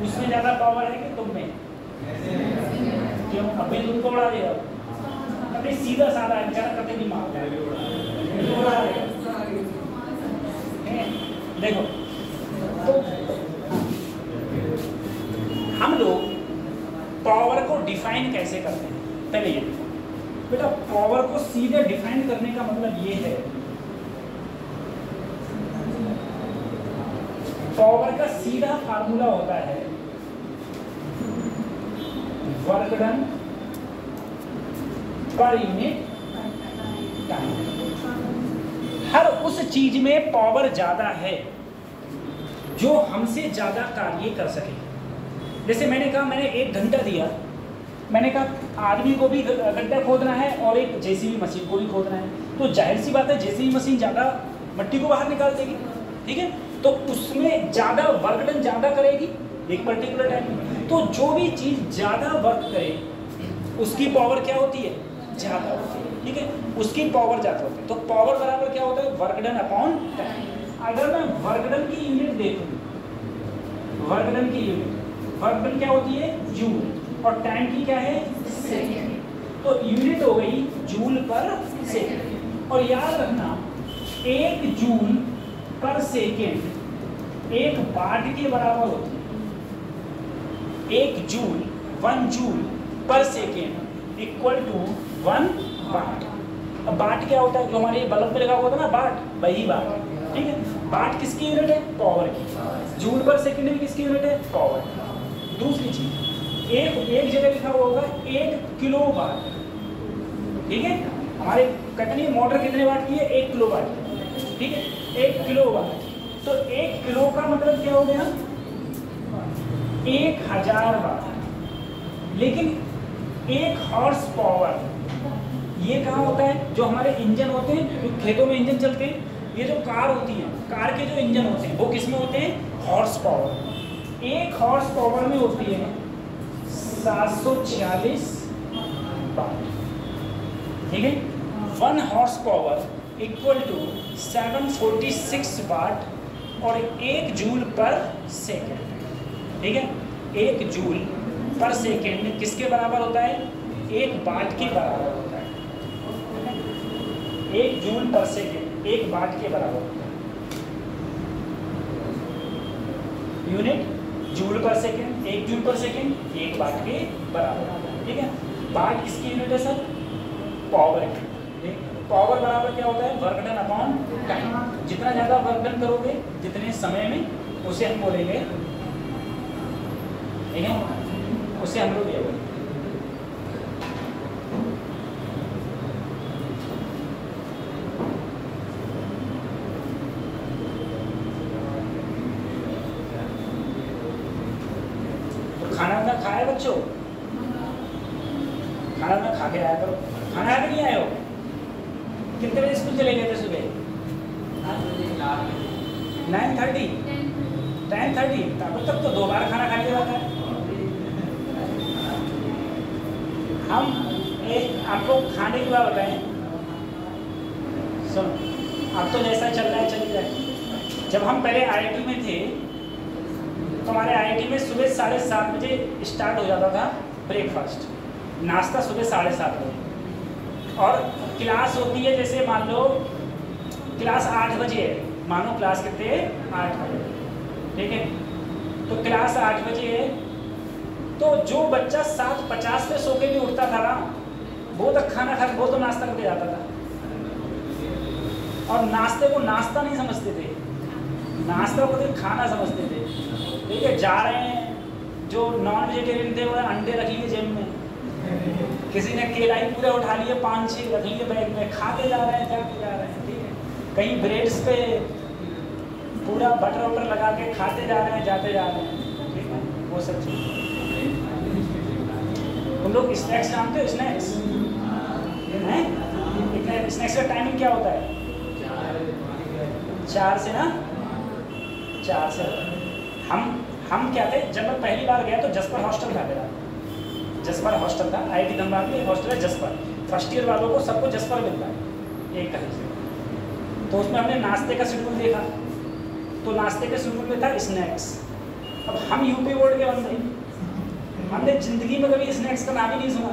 उसमें ज़्यादा पावर है कि तुम में? क्यों अभी तुमको उड़ा देगा, अभी सीधा साधा है बेचारा, कभी नहीं मारता है, उड़ा देगा। देखो तो हम लोग पावर को डिफाइन कैसे करते हैं, पहले ये बेटा पावर को सीधे डिफाइन करने का मतलब ये है, पावर का सीधा फार्मूला होता है work done per unit time. हर उस चीज में पावर ज्यादा है जो हमसे ज्यादा कार्य कर सके। जैसे मैंने कहा मैंने 1 घंटा दिया, मैंने कहा आदमी को भी गड्ढा खोदना है और एक जेसीबी मशीन को भी खोदना है, तो जाहिर सी बात है जेसीबी मशीन ज़्यादा मट्टी को बाहर निकाल देगी, ठीक है, तो उसमें ज़्यादा वर्क डन ज़्यादा करेगी एक पर्टिकुलर टाइम में। तो जो भी चीज़ ज़्यादा वर्क करे उसकी पावर क्या होती है ज़्यादा होती है। ठीक है, उसकी पावर ज्यादा होती है। तो पावर बराबर क्या होता है, वर्क डन अपॉन टाइम। अगर मैं वर्क डन की यूनिट देखूं, वर्क डन की यूनिट, वर्क डन क्या होती है, जूल, और टाइम की क्या है, सेकेंड। तो यूनिट हो गई जूल पर सेकेंड। और याद रखना 1 जूल पर सेकेंड 1 वाट के बराबर होती है। 1 जूल 1 जूल पर सेकेंड इक्वल टू 1 वाट। अब वाट क्या होता है, जो हमारे बल्ब पे लगा हुआ था ना वाट, वही वाट है, ठीक है। वाट किसकी यूनिट है, पावर की। जूल पर सेकेंड भी किसकी यूनिट है, पावर की। दूसरी चीज, एक जगह लिखा हुआ होगा 1 किलो वाट, ठीक है। हमारे कितनी मोटर कितने वाट की है, 1 किलो वाट की, ठीक है, 1 किलो वाट। तो 1 किलो का मतलब क्या हो गया, 1000 वाट। लेकिन 1 हॉर्स पावर ये कहाँ होता है, जो हमारे इंजन होते हैं, जो खेतों में इंजन चलते हैं, ये जो कार होती है, कार के जो इंजन होते हैं वो किसमें होते हैं, हॉर्स पावर। 1 हॉर्स पावर में होती है 746 वाट, ठीक है। 1 हॉर्स पावर इक्वल टू 746 वाट और 1 जूल पर सेकेंड, ठीक है। 1 जूल पर सेकेंड किसके बराबर होता है, 1 वाट के बराबर होता है। 1 जूल पर सेकेंड 1 वाट के बराबर होता है। यूनिट जूल पर सेकेंड, 1 जूल पर सेकेंड 1 वाट के बराबर होता है, ठीक है। वाट किसकी यूनिट है सर, पावर की। पावर बराबर क्या होता है, वर्क डन अपॉन टाइम। जितना ज़्यादा वर्क डन करोगे जितने समय में, उसे हम बोलेंगे, ठीक है, उसे हम लोग ये बोलेंगे। तो खाना वाना खाया बच्चों, खाना वाना खा के आया करो। खाना खा के नहीं आए हो, कितने बजे स्कूल चले गए थे सुबह, 9:30 10:30, तब तक तो 2 बार खाना खा लिया जाता है। हम आपको खाने की बात बताएं, सुनो, अब तो जैसा चल रहा है चल जाए। जब हम पहले IIT में थे तो हमारे IIT में सुबह 7:30 बजे स्टार्ट हो जाता था ब्रेकफास्ट, नाश्ता सुबह 7:30 बजे। और क्लास होती है, जैसे मान लो क्लास 8 बजे है, मानो क्लास कितने है, 8 बजे, ठीक है। तो क्लास 8 बजे है, तो जो बच्चा 7:50 पे सो के भी उठता था ना, वो तो खाना खा, वो तो नाश्ता करके जाता था। और नाश्ते को नाश्ता नहीं समझते थे, नाश्ता को तो खाना समझते थे, ठीक है। जा रहे हैं, जो नॉन वेजिटेरियन थे वो अंडे रख लिए जेब में, किसी ने केला ही पूरा उठा लिए 5-6 रख लिए बैग में, खाते जा रहे हैं, जाते जा रहे हैं, ठीक है। कहीं ब्रेड्स पे पूरा बटर वटर लगा के खाते जा रहे हैं, जाते जा रहे हैं, ठीक है। वो सब चीज़ तुम लोग स्नैक्स जानते हो, स्नैक्स हैं, स्नैक्स का टाइमिंग क्या होता है, 4 से ना, 4 से। हम क्या थे, जब मैं पहली बार गया तो जसपर हॉस्टल था मेरा, जसपर हॉस्टल था, IIT धनबाद में हॉस्टल है जसपर। फर्स्ट ईयर वालों को सबको जसपर मिलता है एक कहीं से। तो उसमें हमने नाश्ते का शेड्यूल देखा, तो नाश्ते के शेड्यूल में था स्नैक्स। अब हम यूपी बोर्ड के बंदे, हमने ज़िंदगी में कभी स्नैक्स का नाम ही नहीं सुना,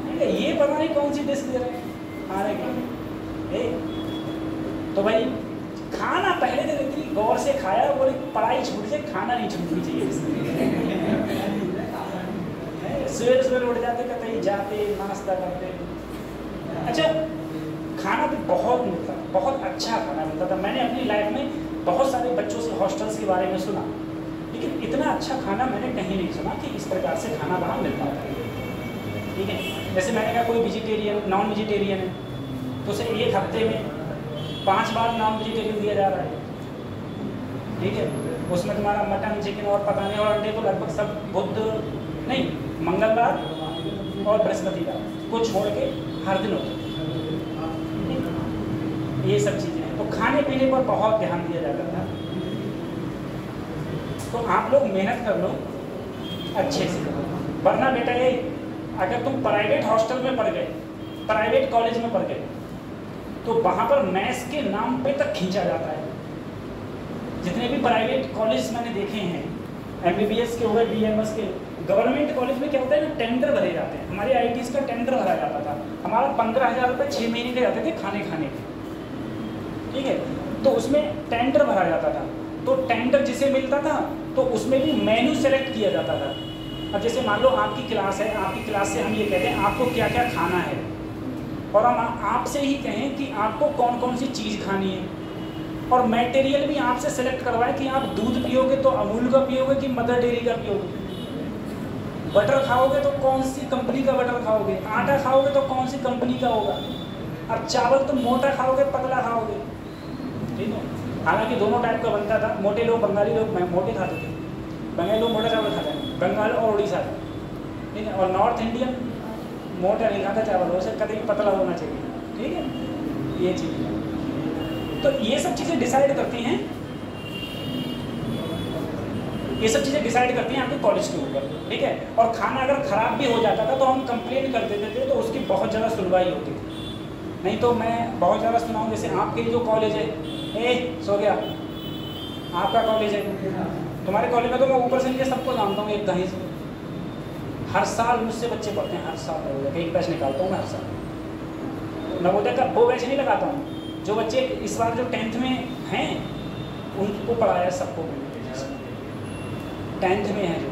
ठीक है। ये पता नहीं कौन सी डिश दे रहे हैं खाने के, तो भाई खाना पहले दिन इतनी गौर से खाया, बोले पढ़ाई छूट जाए, खाना नहीं छूटनी चाहिए। सवेरे उठ जाते, कहीं जाते, नाश्ता करते। अच्छा, खाना भी बहुत मिलता, बहुत अच्छा खाना मिलता था। मैंने अपनी लाइफ में बहुत सारे बच्चों से हॉस्टल्स के बारे में सुना, लेकिन इतना अच्छा खाना मैंने कहीं नहीं सुना कि इस प्रकार से खाना वहाँ मिलता था, ठीक है। जैसे मैंने कहा कोई वेजिटेरियन, नॉन वेजिटेरियन है, तो उसे 1 हफ्ते में 5 बार नॉन वेजिटेरियन दिया जा रहा है, ठीक है। उसमें तुम्हारा मटन, चिकन और पता नहीं, और अंडे तो लगभग सब बुध नहीं, मंगलवार और बृहस्पतिवार को छोड़ के हर दिन होता है, ये सब चीज़ें। तो खाने पीने पर बहुत ध्यान दिया जाता था। तो आप लोग मेहनत कर लो, अच्छे से करो, वरना बेटा ये, अगर तुम प्राइवेट हॉस्टल में पढ़ गए प्राइवेट कॉलेज में पढ़ गए तो वहाँ पर मैथ्स के नाम पे तक खींचा जाता है। जितने भी प्राइवेट कॉलेज मैंने देखे हैं, MBBS के हो गए, BMS के, गवर्नमेंट कॉलेज में क्या होता है ना, टेंडर भरे जाते हैं। हमारे IITs का टेंडर भरा जाता था, हमारा 15,000 रुपये 6 महीने के जाते थे खाने के, ठीक है। तो उसमें टेंडर भरा जाता था, तो टेंडर जिसे मिलता था तो उसमें भी मेन्यू सेलेक्ट किया जाता था। अब जैसे मान लो आपकी क्लास है, आपकी क्लास से हम ये कहते हैं आपको क्या क्या खाना है, और हम आपसे ही कहें कि आपको कौन कौन सी चीज़ खानी है, और मटेरियल भी आपसे सेलेक्ट करवाए कि आप दूध पियोगे तो अमूल का पियोगे कि मदर डेयरी का पियोगे, बटर खाओगे तो कौन सी कंपनी का बटर खाओगे, आटा खाओगे तो कौन सी कंपनी का होगा, अब चावल तो मोटा खाओगे पतला खाओगे, ठीक है। हालांकि दोनों टाइप का बनता था, मोटे लोग, बंगाली लोग मोटे खाते थे, बंगाली लोग मोटा चावल खाते हैं, बंगाल और उड़ीसा, ठीक है। और नॉर्थ इंडियन मोटा नहीं खाता चावल, उसे कभी पतला होना चाहिए, ठीक है। ये चीज़ है, तो ये सब चीज़ें डिसाइड करती हैं, ये सब चीज़ें डिसाइड करती हैं आपके कॉलेज के ऊपर, ठीक है। और खाना अगर ख़राब भी हो जाता था तो हम कंप्लेन कर देते थे, तो उसकी बहुत ज़्यादा सुनवाई होती थी। नहीं तो मैं बहुत ज़्यादा सुना हूँ, जैसे आपके जो कॉलेज है, सो गया, आपका कॉलेज है, तुम्हारे कॉलेज में तो मैं ऊपर से नीचे सबको जानता हूँ, एक दही से। हर साल मुझसे बच्चे पढ़ते हैं, हर साल नवोदय का एक बैच निकालता हूँ मैं, हर साल नवोदय का वो बैच नहीं लगाता हूँ। जो बच्चे इस बार जो 10th में हैं उनको पढ़ाया सबको, 10th में है जो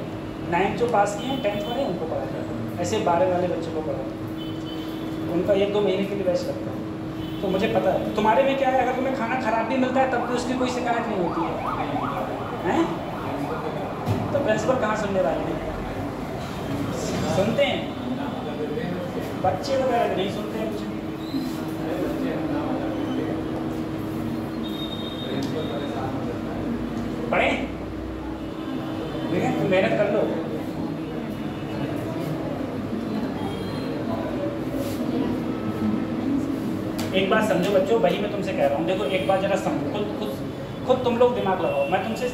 9th जो पास किए हैं 10th वाले उनको पढ़ाया, ऐसे 12 वाले बच्चों को पढ़ाया, उनका 1-2 महीने के लिए बैच लगता है। तो मुझे पता है तुम्हारे में क्या है, अगर तुम्हें खाना खराब भी मिलता है तब भी उसकी कोई शिकायत नहीं होती है, तो प्रिंसिपल कहाँ सुनने वाले हैं, सुनते हैं बच्चे वगैरह नहीं सुनते हैं कुछ। पढ़े तुम मेहनत कर लो। एक बात समझो बच्चों, वही मैं तुमसे कह रहा हूँ, देखो एक बात जरा समझो, खुद तुम लोग दिमाग लगाओ। मैं तुमसे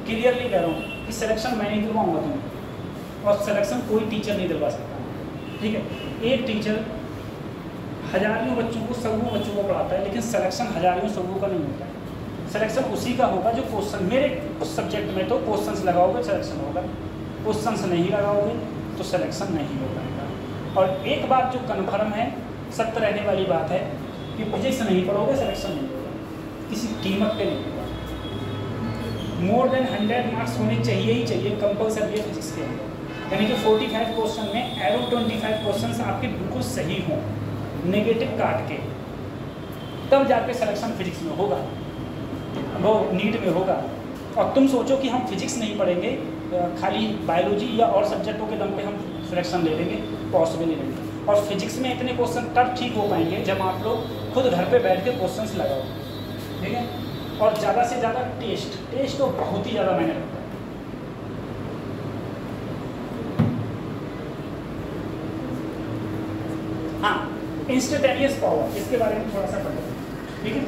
क्लियरली कह रहा हूँ कि सिलेक्शन मैं नहीं दिलवाऊंगा तुम्हें, और सिलेक्शन कोई टीचर नहीं दिलवा सकता, ठीक है। एक टीचर हजारों बच्चों को, सौों बच्चों को पढ़ाता है, लेकिन सिलेक्शन हजारों सौों का नहीं होता है। सिलेक्शन उसी का होगा जो क्वेश्चन, मेरे उस सब्जेक्ट में तो क्वेश्चंस लगाओगे सिलेक्शन होगा, क्वेश्चंस नहीं लगाओगे तो सिलेक्शन नहीं हो पाएगा। और एक बात जो कन्फर्म है, सत्य रहने वाली बात है कि फिजिक्स नहीं पढ़ोगे सिलेक्शन नहीं होगा, किसी कीमत पे नहीं होगा। मोर देन 100 मार्क्स होने चाहिए ही चाहिए कंपल्सरी फिजिक्स के अंदर, यानी कि 45 क्वेश्चन में एरो 25 क्वेश्चन आपके बिल्कुल सही हों, नेगेटिव काट के, तब जाके सिलेक्शन फिजिक्स में होगा, वो नीट में होगा। और तुम सोचो कि हम फिजिक्स नहीं पढ़ेंगे, खाली बायोलॉजी या और सब्जेक्टों के दम पे हम सिलेक्शन ले लेंगे, पॉसिबल ही नहीं। और फिजिक्स में इतने क्वेश्चन तब ठीक हो पाएंगे जब आप लोग खुद घर पे बैठ के क्वेश्चंस लगाओ, ठीक है। और ज़्यादा से ज़्यादा टेस्ट तो बहुत ही ज़्यादा मैंने रखा है। हाँ, इंस्टेंटेनियस पावर, इसके बारे में थोड़ा सा पढ़ो, ठीक है।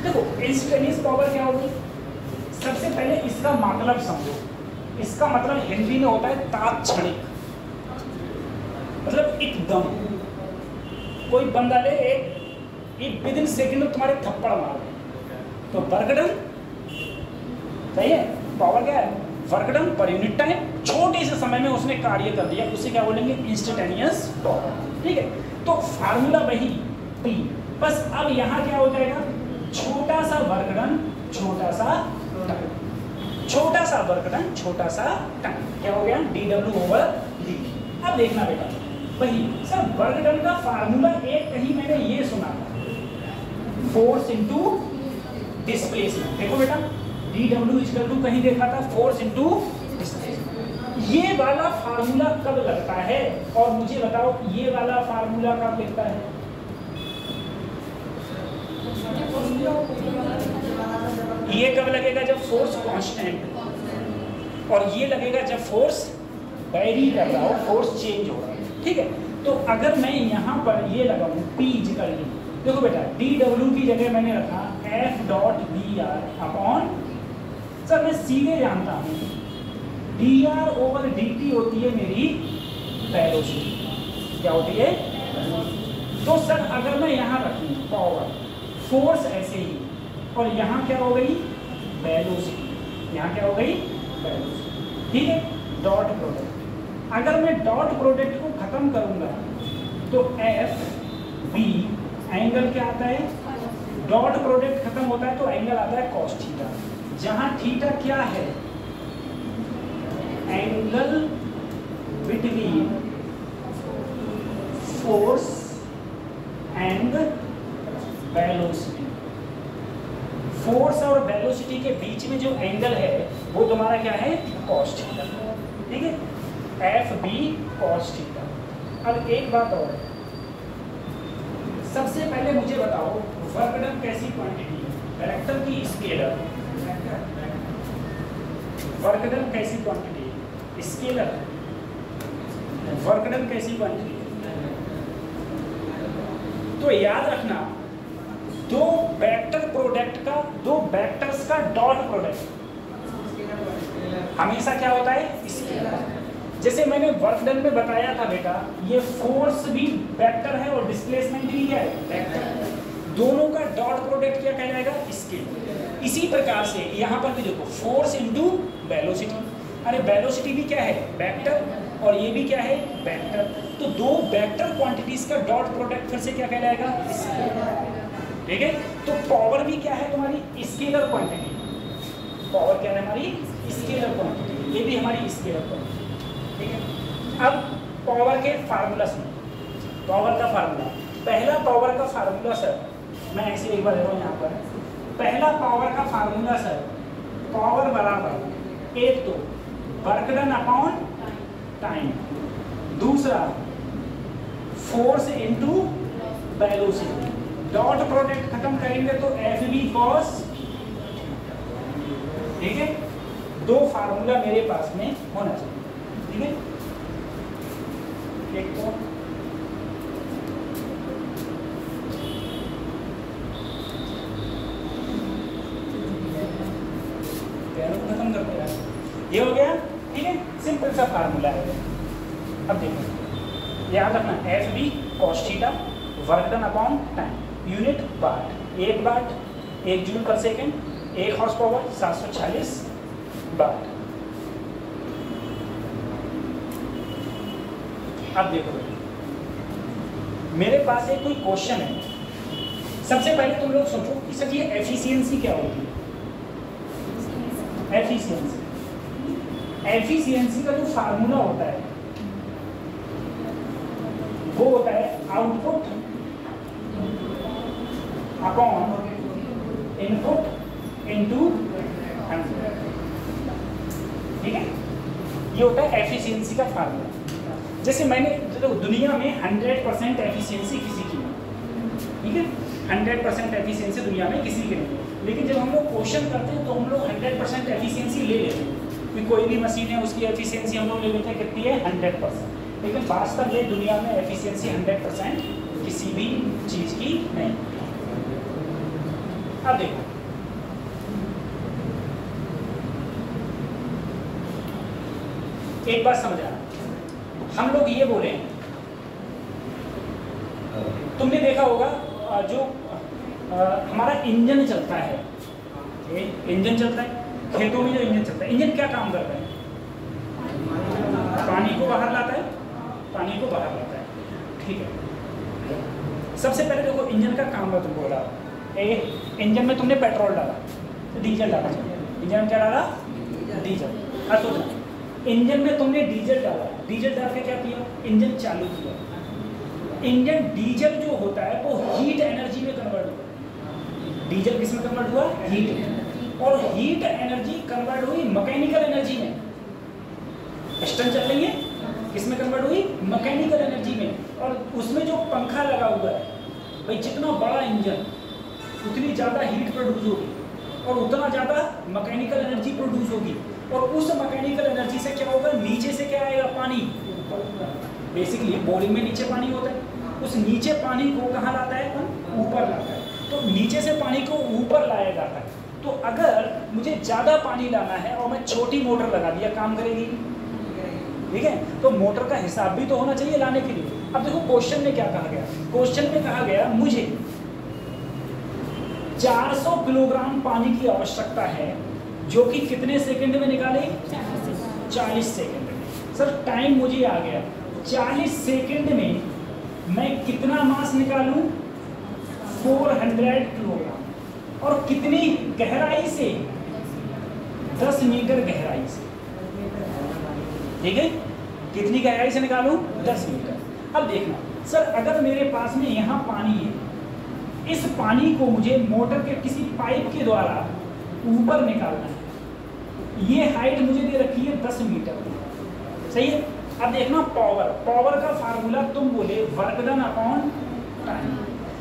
देखो इंस्टेंटेनियस पावर क्या होगी, सबसे पहले इसका मतलब समझो। इसका मतलब हिंदी में होता है तात्क्षणिक, मतलब एकदम कोई बंदा ले एक विदिन सेकंड में तुम्हारे थप्पड़ मार दे, तो वर्क डन, सही है। पावर क्या है, work done per unit time, छोटे से समय में उसने कार्य कर दिया, उसे क्या बोलेंगे, इंस्टेंटेनियस पावर, ठीक है। तो फार्मूला वही P, बस अब यहाँ क्या हो जाएगा, छोटा सा वर्क डन, छोटा सा टाइम, छोटा सा वर्क डन, छोटा सा टाइम, क्या हो गया, dW/dt। अब देखना बेटा, वही सर वर्क डन का फार्मूला एक कहीं मैंने ये सुना था, फोर्स इनटू डिस्प्लेसमेंट। देखो बेटा dW कहीं देखा था, फोर्स इनटू डिस्प्लेसमेंट। ये वाला फार्मूला कब लगता है, और मुझे बताओ ये वाला फार्मूला कब लिखता है, ये कब लगेगा, जब फोर्स कांस्टेंट, और ये लगेगा जब फोर्स वेरी कर रहा हो, फोर्स चेंज हो रहा है, ठीक है। तो अगर मैं यहाँ पर ये लगाऊँ P इक्वल टू, देखो बेटा dW की जगह मैंने रखा F.dr अपॉन, सर मैं सीधे जानता हूँ dr/dt होती है मेरी वेलोसिटी, क्या होती है, तो सर अगर मैं यहाँ रखूँ पावर, फोर्स ऐसे ही, और यहाँ क्या हो गई वेलोसिटी, यहाँ क्या हो गई वेलोसिटी, ठीक है। डॉट प्रोडक्ट, अगर मैं डॉट प्रोडक्ट को खत्म करूँगा तो एफ बी एंगल क्या आता है, डॉट प्रोडक्ट खत्म होता है तो एंगल आता है कॉस थीटा, जहाँ थीटा क्या है angle between force and velocity. Force और वेलोसिटी के बीच में जो एंगल है वो तुम्हारा क्या है कॉस थीटा, ठीक है, एफ बी कॉस थीटा। अब एक बात और, सबसे पहले मुझे बताओ वर्क डन कैसी क्वांटिटी है, वेक्टर की स्केलर, वर्क डन कैसी क्वांटिटी है स्केलर, वर्क डन कैसी क्वांटिटी है। तो याद रखना दो वेक्टर प्रोडक्ट का, दो वेक्टर्स का डॉट प्रोडक्ट हमेशा क्या होता है स्केलर। जैसे मैंने वर्क डन में बताया था बेटा, ये फोर्स भी वेक्टर है और डिस्प्लेसमेंट भी क्या है वेक्टर, दोनों का डॉट प्रोडक्ट क्या कहलाएगा स्केलर। इसी प्रकार से यहाँ पर भी देखो फोर्स इनटू वेलोसिटी, अरे वेलोसिटी भी क्या है वेक्टर और ये भी क्या है वेक्टर, तो दो वेक्टर क्वांटिटीज का डॉट प्रोडक्ट फिर से क्या कहलाएगा स्केलर, ठीक है। तो पावर भी क्या है तुम्हारी स्केलर क्वांटिटी, पावर क्या है हमारी स्केलर क्वांटिटी, ये भी हमारी स्केलर क्वांटिटी, ठीक है। अब पावर के फार्मूला सुनो, पावर का फार्मूला, पहला पावर का फार्मूला सर मैं ऐसे एक बार देखो यहाँ पर, पहला पावर का फार्मूला सर पावर बराबर एक तो वर्क डन अपॉन टाइम, दूसरा force into velocity, dot product खत्म करेंगे तो एफ बी कॉस, ठीक है। दो फार्मूला मेरे पास में होना चाहिए, ठीक है। एक तो खत्म करते हैं, ये हो गया, ठीक है, सिंपल सा फार्मूला है। अब देखो याद रखना F B cos theta, work done upon time, unit watt, एक वाट 1 जूल पर सेकेंड, 1 हॉर्स पावर 740 वाट। अब देखो मेरे पास एक कोई क्वेश्चन है, सबसे पहले तुम लोग सोचो कि सर ये एफिशिएंसी क्या होगी, एफिशिएंसी, एफिशिएंसी का जो फार्मूला होता है वो होता है आउटपुट अपॉन इनपुट इनटू 100, ठीक है, ये होता है एफिशिएंसी का फार्मूला। जैसे मैंने तो दुनिया में 100% एफिशिएंसी किसी की नहीं, ठीक है, 100% एफिशिएंसी दुनिया में किसी की नहीं, लेकिन जब हम लोग क्वेश्चन करते हैं तो हम लोग 100% एफिशिएंसी ले लेते हैं, कि कोई भी मशीन है उसकी एफिशिएंसी हम लोग ले लेते हैं कितनी है 100%, लेकिन वास्तव में दुनिया में एफिशिएंसी 100% किसी भी चीज़ की नहीं। अब देखो एक बात समझ आना, हम लोग ये बोले, तुमने देखा होगा जो हमारा इंजन चलता है, इंजन चलता है खेतों में, जो इंजन चलता है, इंजन क्या काम करता है, पानी को बाहर लाता है, पानी को बाहर लाता है, ठीक है। सबसे पहले देखो इंजन का काम मैं तुमको बोला, इंजन में तुमने पेट्रोल डाला तो डीजल डाला, इंजन में क्या डाला डीजल, सोचो इंजन में तुमने डीजल डाला, डीजल डाल के क्या किया इंजन चालू किया, इंजन डीजल जो होता है वो हीट एनर्जी में कन्वर्ट हुआ, डीजल किस में कन्वर्ट हुआ हीट, और हीट एनर्जी कन्वर्ट हुई मैकेनिकल एनर्जी में, पिस्टन चल रही है किस में कन्वर्ट हुई मैकेनिकल एनर्जी में, और उसमें जो पंखा लगा हुआ है भाई जितना बड़ा इंजन उतनी ज़्यादा हीट प्रोड्यूस होगी और उतना ज़्यादा मैकेनिकल एनर्जी प्रोड्यूस होगी, और उस मैकेनिकल एनर्जी से क्या होगा नीचे से क्या आएगा पानी, बेसिकली बोरिंग में नीचे पानी होता है, उस नीचे पानी को कहाँ लाता है अपन ऊपर लाता है, तो नीचे से पानी को ऊपर लाया जाता है। तो अगर मुझे ज़्यादा पानी लाना है और मैं छोटी मोटर लगा दिया काम करेगी, ठीक है, तो मोटर का हिसाब भी तो होना चाहिए लाने के लिए, अब देखो क्वेश्चन में क्या कहा गया, क्वेश्चन में कहा गया मुझे 400 किलोग्राम पानी की आवश्यकता है, जो कि कितने सेकंड में निकाले, 40 सेकंड में। सर टाइम मुझे आ गया, 40 सेकंड में मैं कितना मास निकालूं, 400 किलोग्राम, और कितनी गहराई से, 10 मीटर गहराई से। ठीक है, कितनी गहराई से निकालूं, 10 मीटर। अब देखना सर, अगर मेरे पास में यहाँ पानी है, इस पानी को मुझे मोटर के किसी पाइप के द्वारा ऊपर निकालना है। ये हाइट मुझे दे रखी है 10 मीटर, सही है। अब देखना पावर, पावर का फार्मूला तुम बोले work done upon time.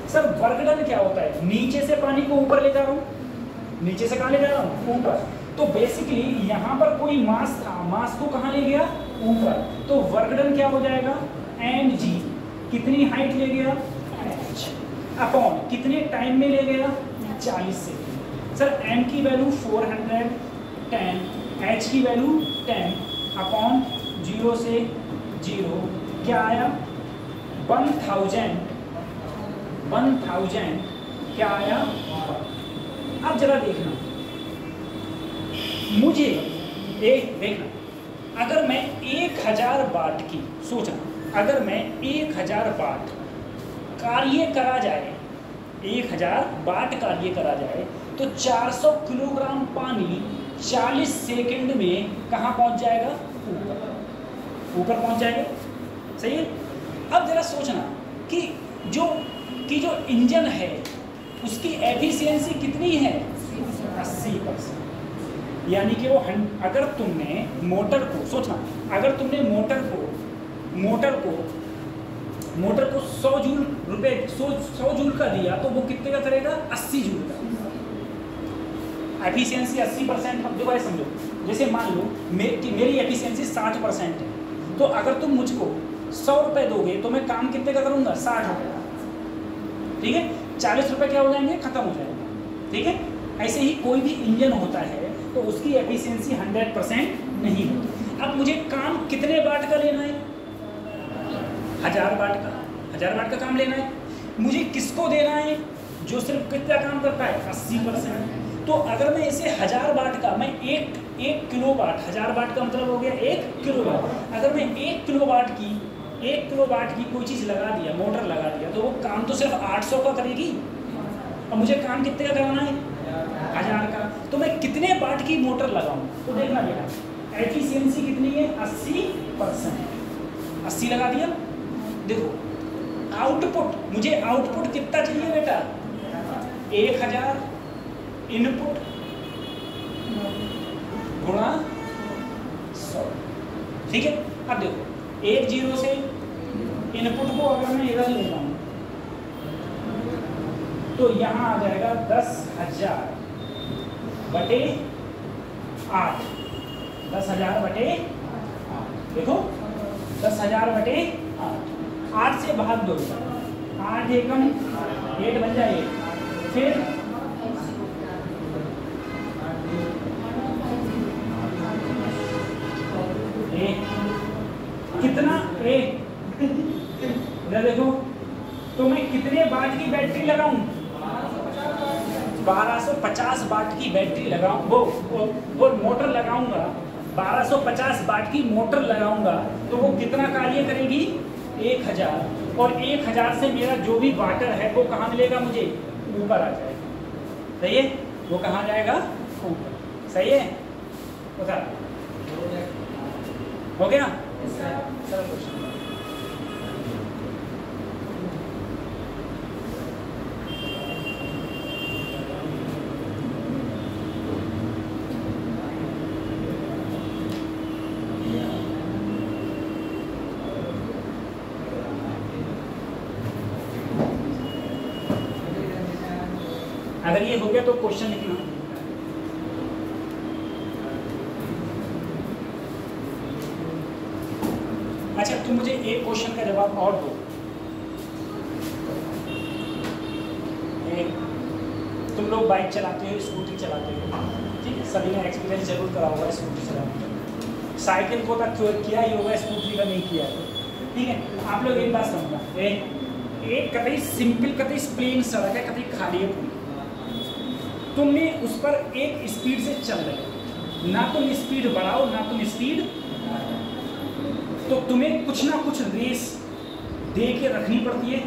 Sir work done क्या होता है, नीचे से पानी को ऊपर ले जा रहा हूँ, नीचे से कहाँ ले जा रहा हूँ, ऊपर। तो बेसिकली यहाँ पर कोई मास था, मास को कहाँ ले गया, ऊपर। तो वर्क डन क्या हो जाएगा, mg, कितनी हाइट ले गया, h, अपॉन कितने टाइम में ले गया, 40 सेकंड। सर m की वैल्यू 410, h की वैल्यू 10, अपॉन 0 से 0 क्या आया, 1000 क्या आया। अब जरा देखना, मुझे एक देखना, अगर मैं 1000 वाट की, सोचना अगर मैं 1000 वाट कार्य करा जाए, 1000 वाट कार्य करा जाए, तो 400 किलोग्राम पानी 40 सेकंड में कहाँ पहुँच जाएगा, ऊपर पहुँच जाएगा, सही है। अब जरा सोचना कि जो इंजन है उसकी एफिशिएंसी कितनी है, 80%। यानी कि वो अगर तुमने मोटर को, सोचना अगर तुमने मोटर को 100 जूल का दिया, तो वो कितने का करेगा, 80 जूल का। एफिशिएंसी 80%। अब देखो समझो, जैसे मान लो कि मेरी एफिशिएंसी 60% है, तो अगर तुम मुझको 100 रुपये दोगे तो मैं काम कितने का करूँगा, 60 रुपये। ठीक है, 40 रुपये क्या हो जाएंगे, खत्म हो जाएंगे। ठीक है, ऐसे ही कोई भी इंजन होता है तो उसकी एफिशिएंसी 100% नहीं होती। अब मुझे काम कितने वाट का लेना है, 1000 वाट का, 1000 वाट का काम लेना है। मुझे किसको देना है, जो सिर्फ कितना काम करता है, 80%। तो अगर मैं इसे 1000 वाट का, मैं एक किलो वाट, 1000 वाट का मतलब हो गया 1 किलो वाट। अगर मैं 1 किलो वाट की कोई चीज़ लगा दिया, मोटर लगा दिया, तो वो काम तो सिर्फ 800 का करेगी, और मुझे काम कितने का कराना है, 1000 का। तो मैं कितने वाट की मोटर लगाऊं, तो देखना बेटा, एफिशिएंसी कितनी है, 80%। 80 लगा दिया। देखो आउटपुट, मुझे आउटपुट कितना चाहिए बेटा, 1000 इनपुट गुणा 100। ठीक है, अब देखो 10 से इनपुट को अगर मैं इधर ले जाऊँ तो यहाँ आ जाएगा 10,000 बटे 8, 10,000 बटे 8। देखो 10,000 बटे 8 से भाग दो, 8 एकम 8 बन जाए, फिर कितना, इधर देखो, तो मैं कितने वाट की बैटरी लगाऊं, 1250 वाट की बैटरी लगाऊं, वो मोटर लगाऊंगा, 1250 वाट की मोटर लगाऊंगा, तो वो कितना कार्य करेगी, 1000। और 1000 से मेरा जो भी वाटर है वो कहाँ मिलेगा, मुझे ऊपर आ जाएगा। सही है, वो कहाँ जाएगा, ऊपर। सही है, बता हो गया। सरल क्वेश्चन। अगर ये हो गया तो क्वेश्चन लिखना। अच्छा, तुम मुझे एक क्वेश्चन का जवाब और दो। तुम लोग बाइक चलाते हो, स्कूटी चलाते हो, ठीक है, सभी ने एक्सपीरियंस जरूर करा होगा स्कूटी चलाने का। साइकिल को तक किया ही होगा, स्कूटी का नहीं किया है। ठीक है। आप लोग एक बात समझना, एक कतई सिंपल कतई प्लेन सड़क है, कतई खाली है पूरी, तुमने उस पर एक स्पीड से चल रहे हो, ना तुम स्पीड बढ़ाओ ना तुम स्पीड, तो तुम्हें कुछ ना कुछ रेस दे के रखनी पड़ती है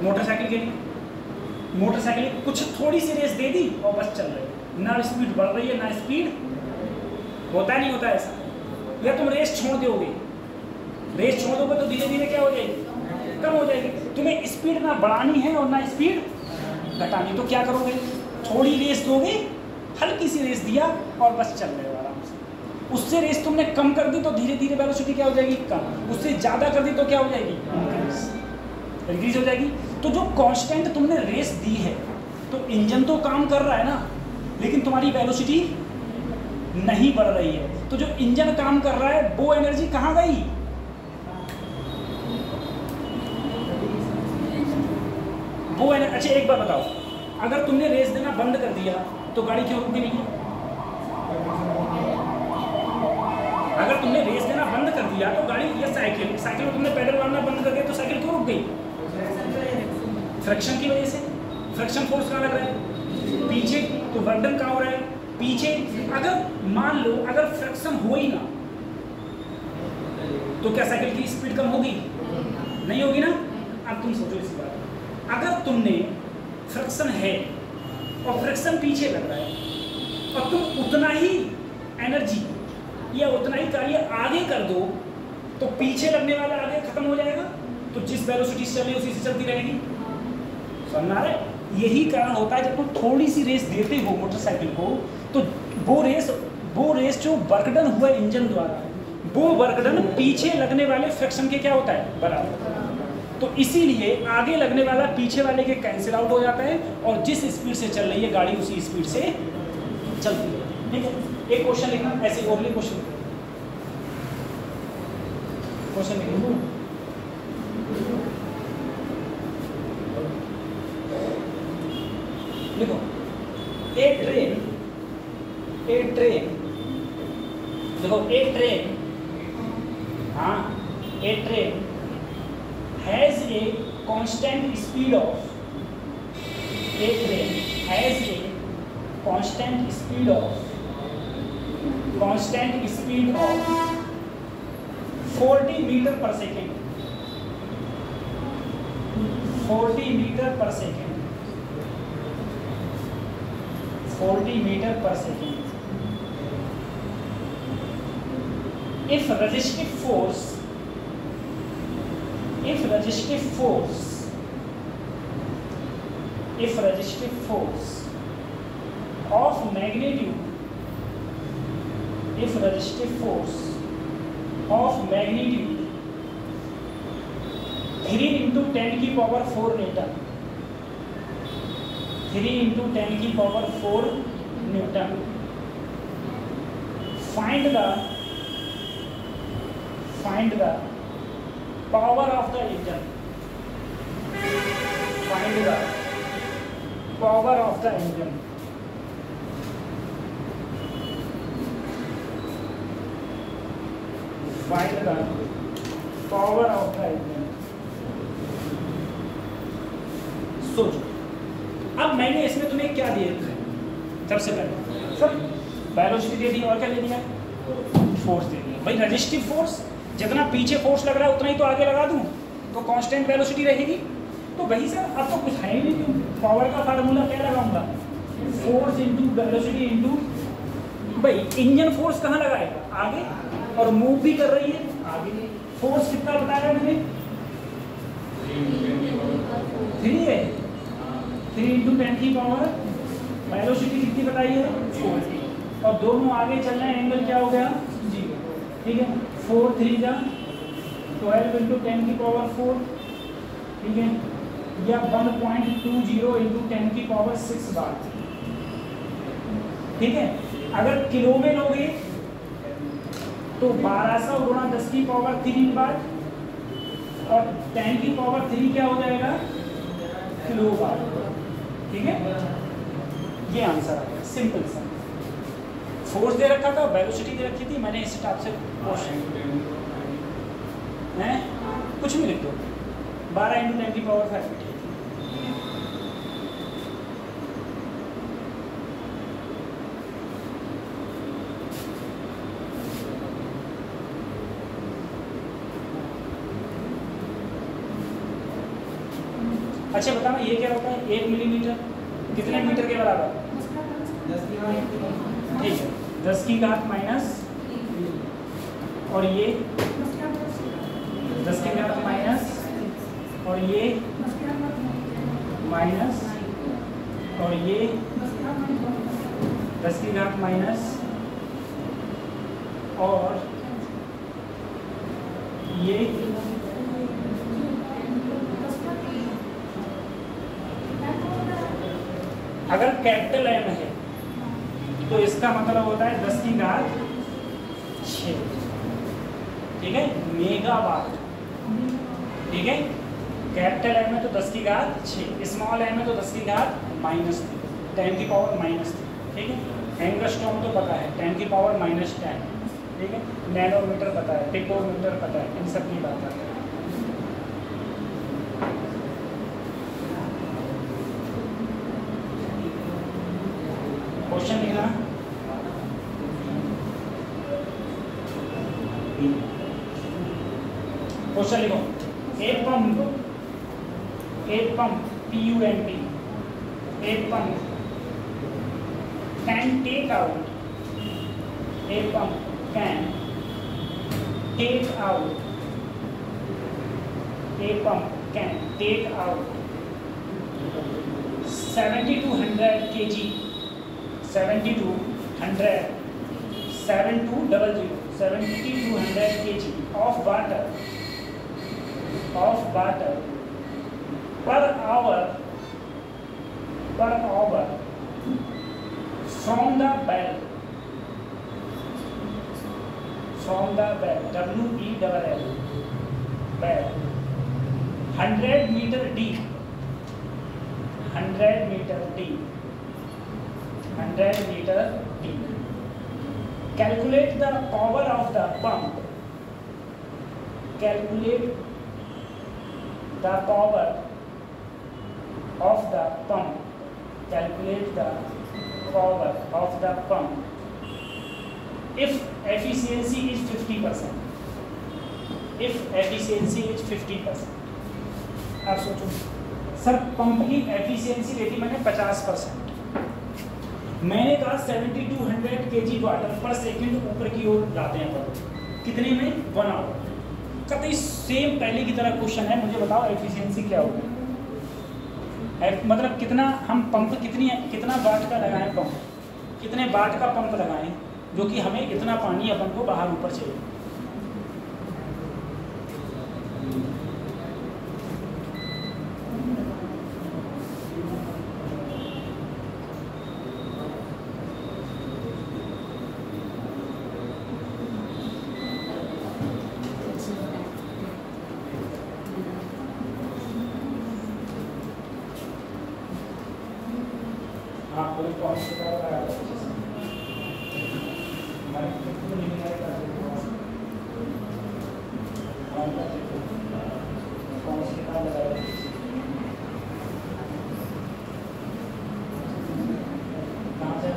मोटरसाइकिल के लिए। मोटरसाइकिल कुछ थोड़ी सी रेस दे दी और बस चल रहे हो, ना स्पीड बढ़ रही है ना स्पीड, होता नहीं होता ऐसा। या तुम रेस छोड़ दोगे, रेस छोड़ दोगे तो धीरे धीरे क्या हो जाएगी, कम हो जाएगी। तुम्हें स्पीड ना बढ़ानी है और ना स्पीड घटानी, तो क्या करोगे, थोड़ी रेस दोगे, हल्की सी रेस दिया और बस चल रहे हो आराम से। उससे रेस तुमने कम कर दी तो धीरे धीरे वेलोसिटी क्या हो जाएगी, कम। उससे ज़्यादा कर दी तो क्या हो जाएगी, इंक्रीज हो जाएगी। तो जो कांस्टेंट तुमने रेस दी है, तो इंजन तो काम कर रहा है ना, लेकिन तुम्हारी वेलोसिटी नहीं बढ़ रही है। तो जो इंजन काम कर रहा है वो एनर्जी कहाँ गई, वो अच्छा एक बार बताओ, अगर तुमने रेस देना बंद कर दिया तो गाड़ी क्यों रुक गई नहीं? अगर तुमने रेस देना बंद कर दिया तो गाड़ी, या साइकिल में तुमने पेडल मारना बंद कर दिया तो साइकिल क्यों रुक गई? फ्रिक्शन की वजह से। फ्रिक्शन फोर्स कहाँ लग रहा है, पीछे, तो वर्डन कहाँ हो रहा है, पीछे। अगर मान लो अगर फ्रिक्शन हो ही ना, तो क्या साइकिल की स्पीड कम होगी? नहीं होगी ना। अब तुम सोचो इसी बात, अगर तुमने फ्रिक्शन है और फ्रिक्शन पीछे लग रहा है और तुम उतना ही एनर्जी या उतना ही कार्य आगे कर दो, तो पीछे लगने वाला आगे खत्म हो जाएगा, तो जिस वेलोसिटी से चले उसी से चलती रहेगी। समझ आ रहा है? यही कारण होता है जब तुम थोड़ी सी रेस देते हो मोटरसाइकिल को, तो वो रेस जो वर्कडन हुआ इंजन द्वारा, वो वर्कडन पीछे लगने वाले फ्रिक्शन के क्या होता है, बराबर। तो इसीलिए आगे लगने वाला पीछे वाले के कैंसिल आउट हो जाता है, और जिस स्पीड से चल रही है गाड़ी उसी स्पीड से चलती है। ठीक है, एक क्वेश्चन लिखना, ऐसे ओरली क्वेश्चन लिखना। देखो, एक ट्रेन देखो, एक train has a constant speed of 40 meter per second. 40 meter per second. 40 meter per second. If resistive force of magnitude 3 into 10 की पावर 4 न्यूटन, 3 into 10 की power 4 Newton, find the power of the engine. Find the power of the engine. Find the power of the engine. सोचो, अब मैंने इसमें तुम्हें क्या दिया है? सबसे पहले सर वेलोसिटी दे दी, और क्या दे दिया? फोर्स दे दिया। भाई रेजिस्टिव फोर्स, जितना पीछे फोर्स लग रहा है उतना ही तो आगे लगा दूं, तो कांस्टेंट वेलोसिटी रहेगी। तो वही सर, अब तो कुछ है ही नहीं, पावर का फार्मूला क्या लगाऊंगा, फोर्स इंटू वेलोसिटी इंटू, भाई इंजन फोर्स कहाँ लगाएगा, आगे, और मूव भी कर रही है आगे। फोर्स कितना बताया मैंने, 3 है, 3 इंटू 10 की पावर, वेलोसिटी कितनी बताई है, 4, और दोनों आगे चल रहे हैं, एंगल क्या हो गया, 0। ठीक है, 4 3 जा 12 इंटू 10 की पावर 4, ठीक है, या 1.20 इंटू 10 की पावर 6 बार। ठीक है, अगर किलो में लोगे तो 1200 गुणा 10 की पावर 3 बार, और 10 की पावर 3 क्या हो जाएगा, किलो बार। ठीक है, ये आंसर आ गया, सिंपल सा। फोर्स दे रखा था, वेलोसिटी दे रखी थी, मैंने इस टाइप से क्वेश्चन हैं, कुछ भी लिख दो, 12 × 10⁵ मीटर। अच्छा बताना ये क्या होता है, 1 मिलीमीटर कितने मीटर के बराबर? 10 की घात ठीक है, 10 की घात माइनस, और ये 10 की घात माइनस, और ये माइनस, और ये 10 की घात माइनस, और ये अगर कैपिटल M है तो इसका मतलब होता है 10 की घात 6, ठीक है, मेगावाट, ठीक है। कैपिटल M है तो 10 की घात 6, स्मॉल m है तो 10 की घात -3, 10 की पावर -3, ठीक है। एंगस्ट्रॉम तो पता है 10 की पावर -10, ठीक है। नैनोमीटर पता है, पिकोमीटर पता है, इन सब की बात है। क्वेश्चन लिखना, क्वेश्चन लिखो। A pump PUMP, a pump can take out, a pump can take out, a pump can take out 70 to 100 kg, 70 to 100, 7200, 70 to 100 kg of water per hour from the well, WELL, well, 100 meter deep, 100 meter deep. Calculate the power of the pump. Calculate the power of the pump. Calculate the power of the pump if efficiency is 50%. If efficiency is 50%. आप सोचो sir, pump की efficiency रहती मैंने 50%, मैंने कहा 70 to 100 kg water पर second ऊपर की ओर जाते हैं, पर कितने में? 1 आवर। कतई सेम पहले की तरह क्वेश्चन है, मुझे बताओ एफिशिएंसी क्या होगी, मतलब कितना हम पंप कितना वाट का लगाएं, पंप कितने वाट का पंप लगाएं जो कि हमें इतना पानी अपन को बाहर ऊपर चाहिए। हाँ, पूरी कौन सी बात आ रहा है? हमारे कितने नहीं आएगा, कौन सी किताब लगाएगा? कहाँ से?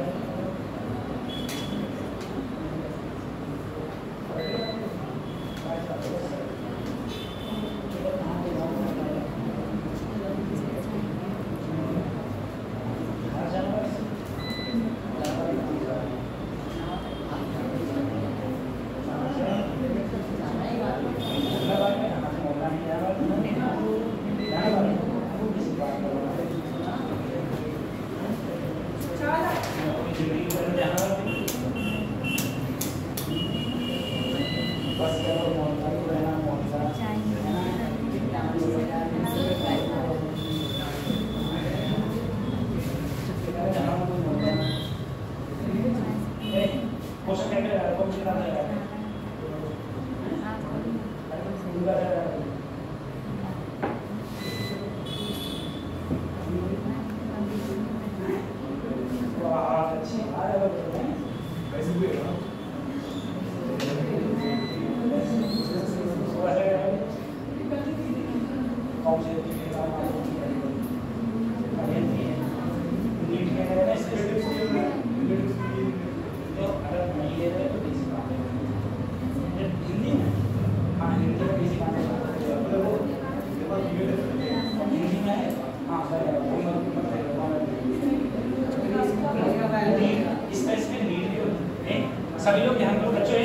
स्पेसिफिक नीड सभी लोग ध्यान दो बच्चों,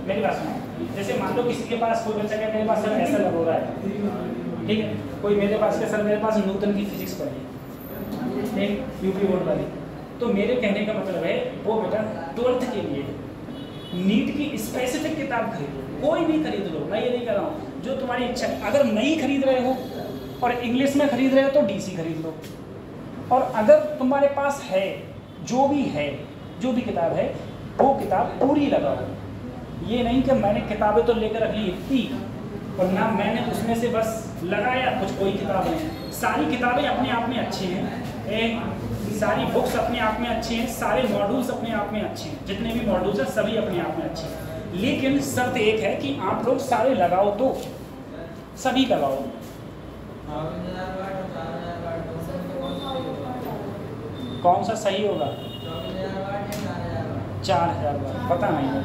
मेरी बात सुनो। जैसे मान लो किसी के पास, कोई बच्चा क्या मेरे पास सर ऐसा लग रहा है, ठीक है, कोई मेरे पास के सर मेरे पास न्यूटन की फिजिक्स पढ़ी है, एक यूपी बोर्ड वाली, तो मेरे कहने का मतलब है वो बेटा 12th के लिए नीट की स्पेसिफिक किताब खरीदो, कोई भी खरीद लो, मैं ये नहीं कर रहा हूँ, जो तुम्हारी इच्छा। अगर नहीं खरीद रहे हो और इंग्लिश में खरीद रहे हो तो डीसी खरीद लो, और अगर तुम्हारे पास है जो भी किताब है वो किताब पूरी लगाओ। ये नहीं कि मैंने किताबें तो लेकर रखी इतनी और ना मैंने उसमें से बस लगाया कुछ, कोई किताब नहीं। सारी किताबें अपने आप में अच्छी हैं, सारी बुक्स अपने आप में अच्छी हैं, सारे मॉड्यूल्स अपने आप में अच्छे हैं, जितने भी मॉड्यूल्स हैं सभी अपने आप में अच्छे हैं, लेकिन शर्त एक है कि आप लोग सारे लगाओ, तो सभी लगाओ। कौन सा सही होगा? 4000 बार पता नहीं है,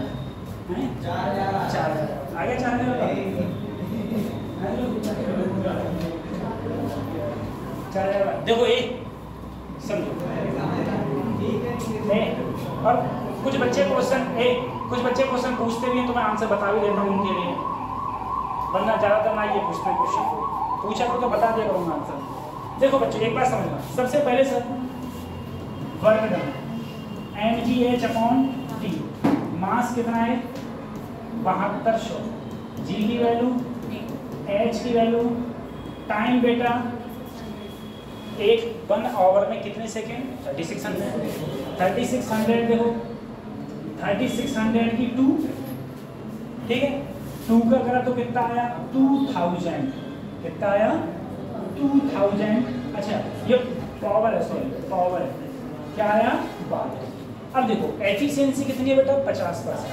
4000 आगे 4000 देखो एक समझो। और कुछ बच्चे क्वेश्चन पूछते भी हैं तो मैं आंसर बता भी देता हूँ उनके लिए, वरना ज़्यादातर ना ये पूछते हैं क्वेश्चन, पूछा तो बता दिया करूँगा आंसर। देखो बच्चों एक बात समझना, सबसे पहले सर वर्क डन mgh/t, मास कितना है 7200, जी की वैल्यू, एच की वैल्यू, टाइम बेटा 1 आवर में कितने सेकेंड 3600 देखो 3600 की 2, ठीक है, 2 का करा तो कितना आया 2000, कितना आया 2000। अच्छा ये पावर है, सॉरी पावर है, क्या आया 12। अब देखो एफिशिएंसी कितनी है बेटा 50%।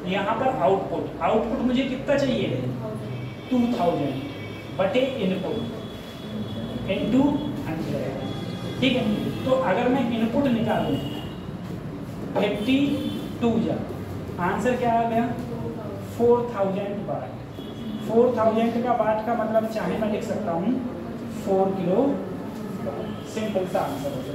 यहाँ पर आउटपुट मुझे कितना चाहिए 2000 बटे इनपुट इनटू 100, ठीक है। तो अगर मैं इनपुट निकालूं 52 आंसर क्या आ गया 4000 वाट। 4000 का वाट का मतलब चाहे मैं लिख सकता हूँ 4 किलो, सिंपल सा आंसर हो गया।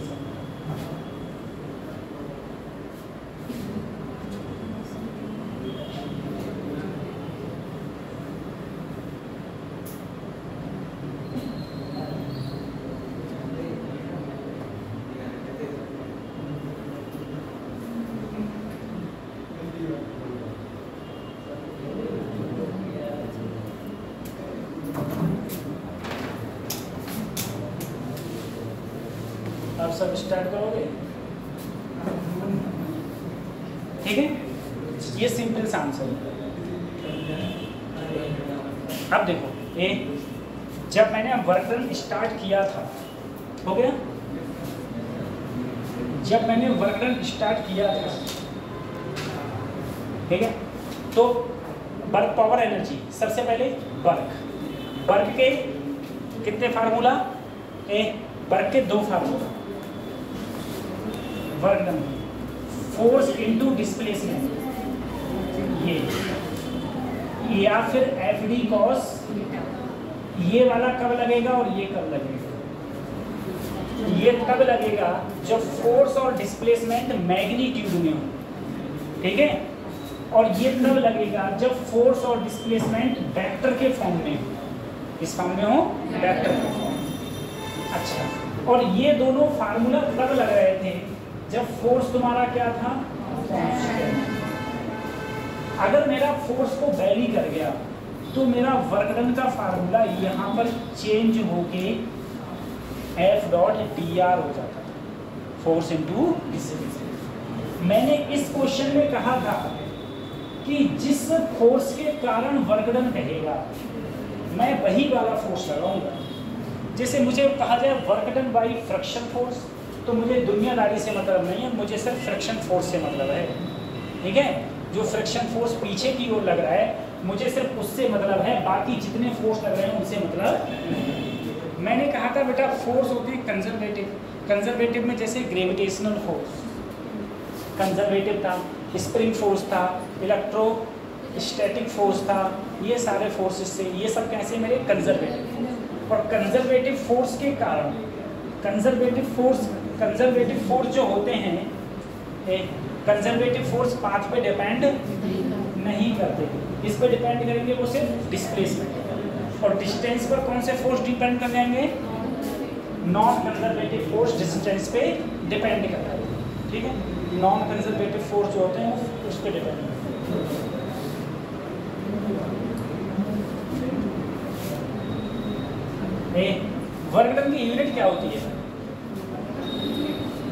आप सब स्टार्ट करोगे, ठीक है, ये सिंपल सा आंसर है। अब देखो जब मैंने वर्क डन स्टार्ट किया था, हो गया, जब मैंने वर्क डन स्टार्ट किया था, ठीक है, तो वर्क पावर एनर्जी सबसे पहले वर्क के कितने फार्मूला, वर्क के 2 formula, work done force into displacement, ये या फिर एफ डी कॉस, ये वाला कब लगेगा और ये कब लगेगा, ये कब लगेगा जब फोर्स और डिस्प्लेसमेंट मैग्नीट्यूड में हो, ठीक है, और ये तब लगेगा जब फोर्स और डिस्प्लेसमेंट वेक्टर के फॉर्म में हो, इस फॉर्म में हो, वेक्टर के फॉर्म। अच्छा, और ये दोनों फार्मूला तब लग रहे थे जब फोर्स तुम्हारा क्या था, अगर मेरा फोर्स को वैरी कर गया तो मेरा वर्क डन का फार्मूला यहाँ पर चेंज होके एफ डॉट डी आर हो जाता था, फोर्स इनटू डिस्प्लेसमेंट। मैंने इस क्वेश्चन में कहा था कि जिस फोर्स के कारण वर्क डन रहेगा मैं वही वाला फोर्स लगाऊंगा। जैसे मुझे कहा जाए work done by friction force, तो मुझे दुनियादारी से मतलब नहीं है, मुझे सिर्फ फ्रिक्शन फोर्स से मतलब है, ठीक है। जो फ्रिक्शन फोर्स पीछे की ओर लग रहा है मुझे सिर्फ उससे मतलब है, बाकी जितने फोर्स लग रहे हैं उनसे मतलब। मैंने कहा था बेटा फोर्स होते हैं कंजर्वेटिव में जैसे ग्रेविटेशनल फोर्स कंजर्वेटिव था, स्प्रिंग फोर्स था, इलेक्ट्रोस्टैटिक फोर्स था, ये सारे फोर्सेस से, ये सब कैसे मेरे कंजर्वेटिव। और कंजर्वेटिव फोर्स के कारण कंजर्वेटिव फोर्स जो होते हैं, कंजर्वेटिव फोर्स पाथ पे डिपेंड नहीं करते, इस पे डिपेंड करेंगे वो सिर्फ डिस्प्लेसमेंट। और डिस्टेंस पर कौन से फोर्स डिपेंड कर जाएंगे? नॉन कंजर्वेटिव फोर्स डिस्टेंस पे डिपेंड करता है, ठीक है। नॉन कंजर्वेटिव फोर्स जो होते हैं उस पर डिपेंड करते हैं। वर्क डन की यूनिट क्या होती है?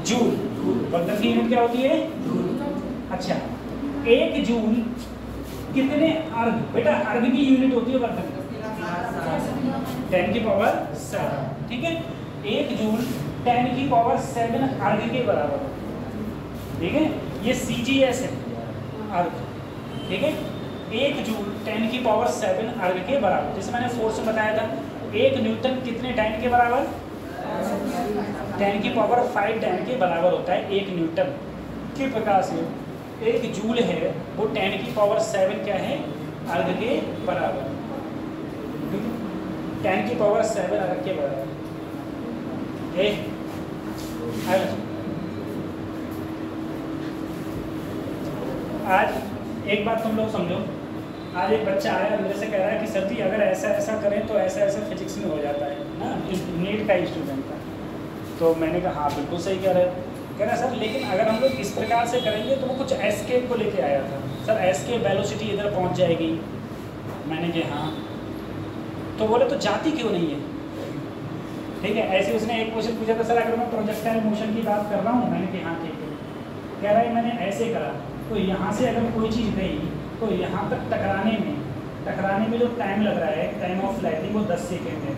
जूल। वर्क डन की यूनिट क्या होती है? अच्छा, 1 जूल कितने अर्ग? बेटा अर्ग की यूनिट होती है वर्क डन 10 की पावर 7, ठीक है। 1 जूल 10 की पावर 7 अर्ग के बराबर, ठीक है। ये CGS है अर्ग, ठीक है। 1 जूल 10 की पावर 7 अर्ग के बराबर, जैसे मैंने फोर्स में बताया था 1 न्यूटन कितने टाइम के बराबर? 10 की पावर 5 टाइम के बराबर होता है 1 न्यूटन के प्रकार से। 1 जूल है वो 10 की पावर 7 क्या है? अर्ग के बराबर, 10 की पावर 7 अर्ग के बराबर। आज एक बात तुम लोग समझो, आज एक बच्चा आया मेरे से कह रहा है कि सर जी अगर ऐसा ऐसा करें तो ऐसा ऐसा फिजिक्स में हो जाता है ना, नीट का स्टूडेंट था। तो मैंने कहा हाँ बिल्कुल सही कह रहा सर, लेकिन अगर हम लोग इस प्रकार से करेंगे तो वो कुछ एस्केप को लेके आया था। सर एस्केप वेलोसिटी इधर पहुंच जाएगी। मैंने कहा हाँ, तो बोले तो जाती क्यों नहीं है? ठीक है, ऐसे उसने एक क्वेश्चन पूछा था, सर अगर मैं प्रोजेक्टाइल मोशन की बात कर रहा हूँ, मैंने कहा हाँ ठीक है। कह रहा है मैंने ऐसे करा तो यहाँ से अगर कोई चीज़ गई तो यहाँ तक टकराने में जो टाइम लग रहा है, टाइम ऑफ फ्लाइटिंग, वो 10 सेकेंड है।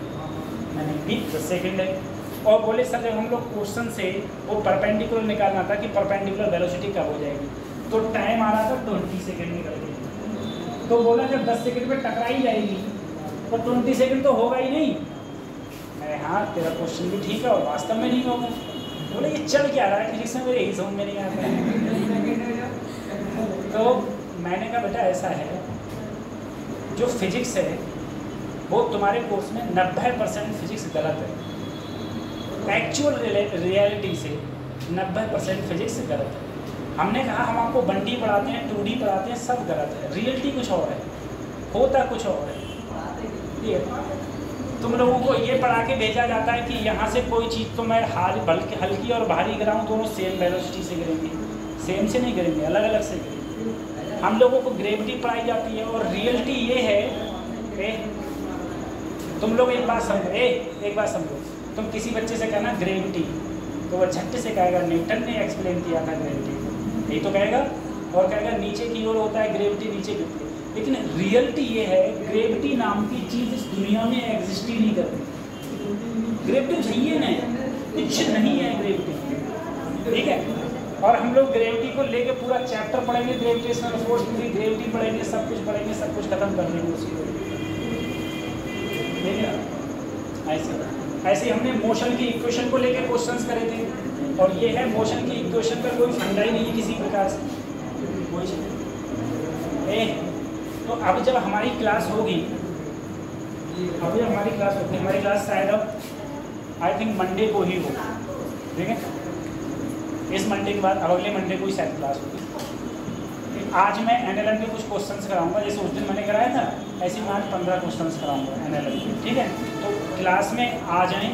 मैंने ठीक 10 सेकेंड है। और बोले सर जब हम लोग क्वेश्चन से वो परपेंडिकुलर निकालना था कि परपेंडिकुलर वेलोसिटी कब हो जाएगी, तो टाइम आ रहा था 20 सेकेंड निकल गई। तो बोला जब 10 सेकेंड में टकराई जाएगी तो 20 सेकेंड तो होगा ही नहीं। मैं हाँ तेरा क्वेश्चन भी ठीक है और वास्तव में नहीं होगा। बोले ये चल क्या रहा है फिजिक्स में, मेरे यही समझ में नहीं आता है। तो मैंने कहा बेटा ऐसा है, जो फिजिक्स है वो तुम्हारे कोर्स में 90% फिजिक्स गलत है। एक्चुअल रियलिटी से 90% फिजिक्स गलत है। हमने कहा हम आपको 1D पढ़ाते हैं, 2D पढ़ाते हैं, सब गलत है। रियलिटी कुछ और है, होता कुछ और है। ठीक है, तुम लोगों को ये पढ़ा के भेजा जाता है कि यहाँ से कोई चीज़ तो मैं हल्की और भारी गिराऊँ, दोनों सेम वेलोसिटी से गिरेंगे। सेम से नहीं गिरेंगे, अलग अलग से गिरेंगे। हम लोगों को ग्रेविटी पढ़ाई जाती है और रियलिटी ये है। तुम लोग एक बात समझो, तुम किसी बच्चे से कहना ग्रेविटी, तो वह झट्टे से कहेगा न्यूटन ने एक्सप्लेन किया था ग्रेविटी, यही तो कहेगा। और कहेगा नीचे की ओर होता है ग्रेविटी, नीचे गिरती है। लेकिन रियलिटी ये है, ग्रेविटी नाम की चीज़ इस दुनिया में एग्जिस्ट ही नहीं करती। ग्रेविटी चाहिए नहीं, कुछ नहीं है ग्रेविटी, ठीक है। और हम लोग ग्रेविटी को लेके पूरा चैप्टर पढ़ेंगे, ग्रेविटेशनल फोर्स, पूरी ग्रेविटी पढ़ेंगे, सब कुछ पढ़ेंगे, सब कुछ खत्म कर देंगे उसी को, ठीक है। ऐसे हमने मोशन की इक्वेशन को लेके क्वेश्चंस करे थे, और ये है मोशन की इक्वेशन का कोई फंडा ही नहीं है किसी प्रकार से, कोई चीज़। तो अब जब हमारी क्लास होगी, हमारी क्लास शायद अब आई थिंक मंडे को ही हो, ठीक है। इस मंडे के बाद अब अगले मंडे को ही शायद क्लास होगी। आज मैं NLM के कुछ क्वेश्चंस कराऊंगा, जैसे उस दिन मैंने कराया था, ऐसे मैं आज 15 क्वेश्चंस कराऊंगा NLM के, ठीक है। तो क्लास में आ जाएं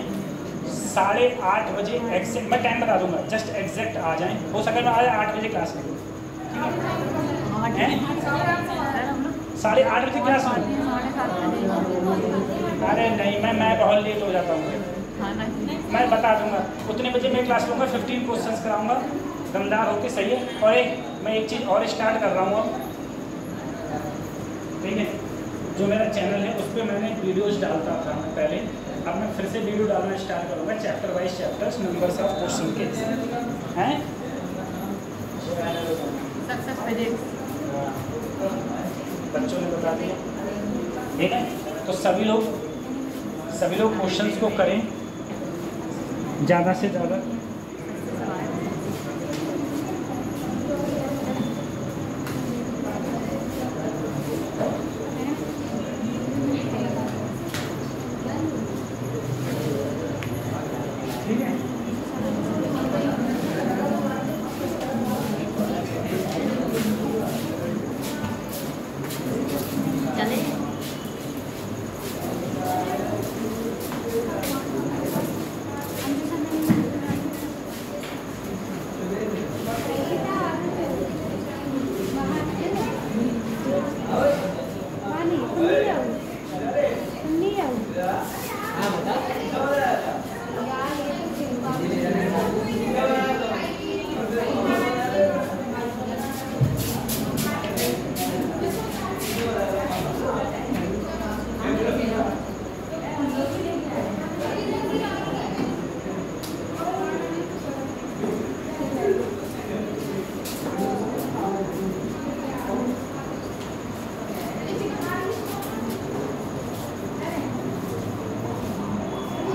8:30 बजे एग्जैक्ट, मैं टाइम बता दूंगा, जस्ट एग्जैक्ट आ जाएं। हो सके मैं आज 8 बजे क्लास में, ठीक है। 8:30 बजे क्लास में? अरे नहीं, मैं बहुत लेट हो जाता हूँ। मैं बता दूंगा उतने बजे मैं क्लास लूँगा, 15 क्वेश्चंस कराऊंगा, दमदार होके, सही है। और मैं एक चीज़ और स्टार्ट कर रहा हूँ अब, ठीक है। जो मेरा चैनल है उस पर मैंने वीडियोज़ डालता था मैं पहले, अब मैं फिर से वीडियो डालना स्टार्ट करूँगा, chapter wise chapters, numbers of question के हैं। बच्चों ने बता दिया, ठीक है। तो सभी लोग क्वेश्चंस को करें ज़्यादा से ज़्यादा। ठीक है।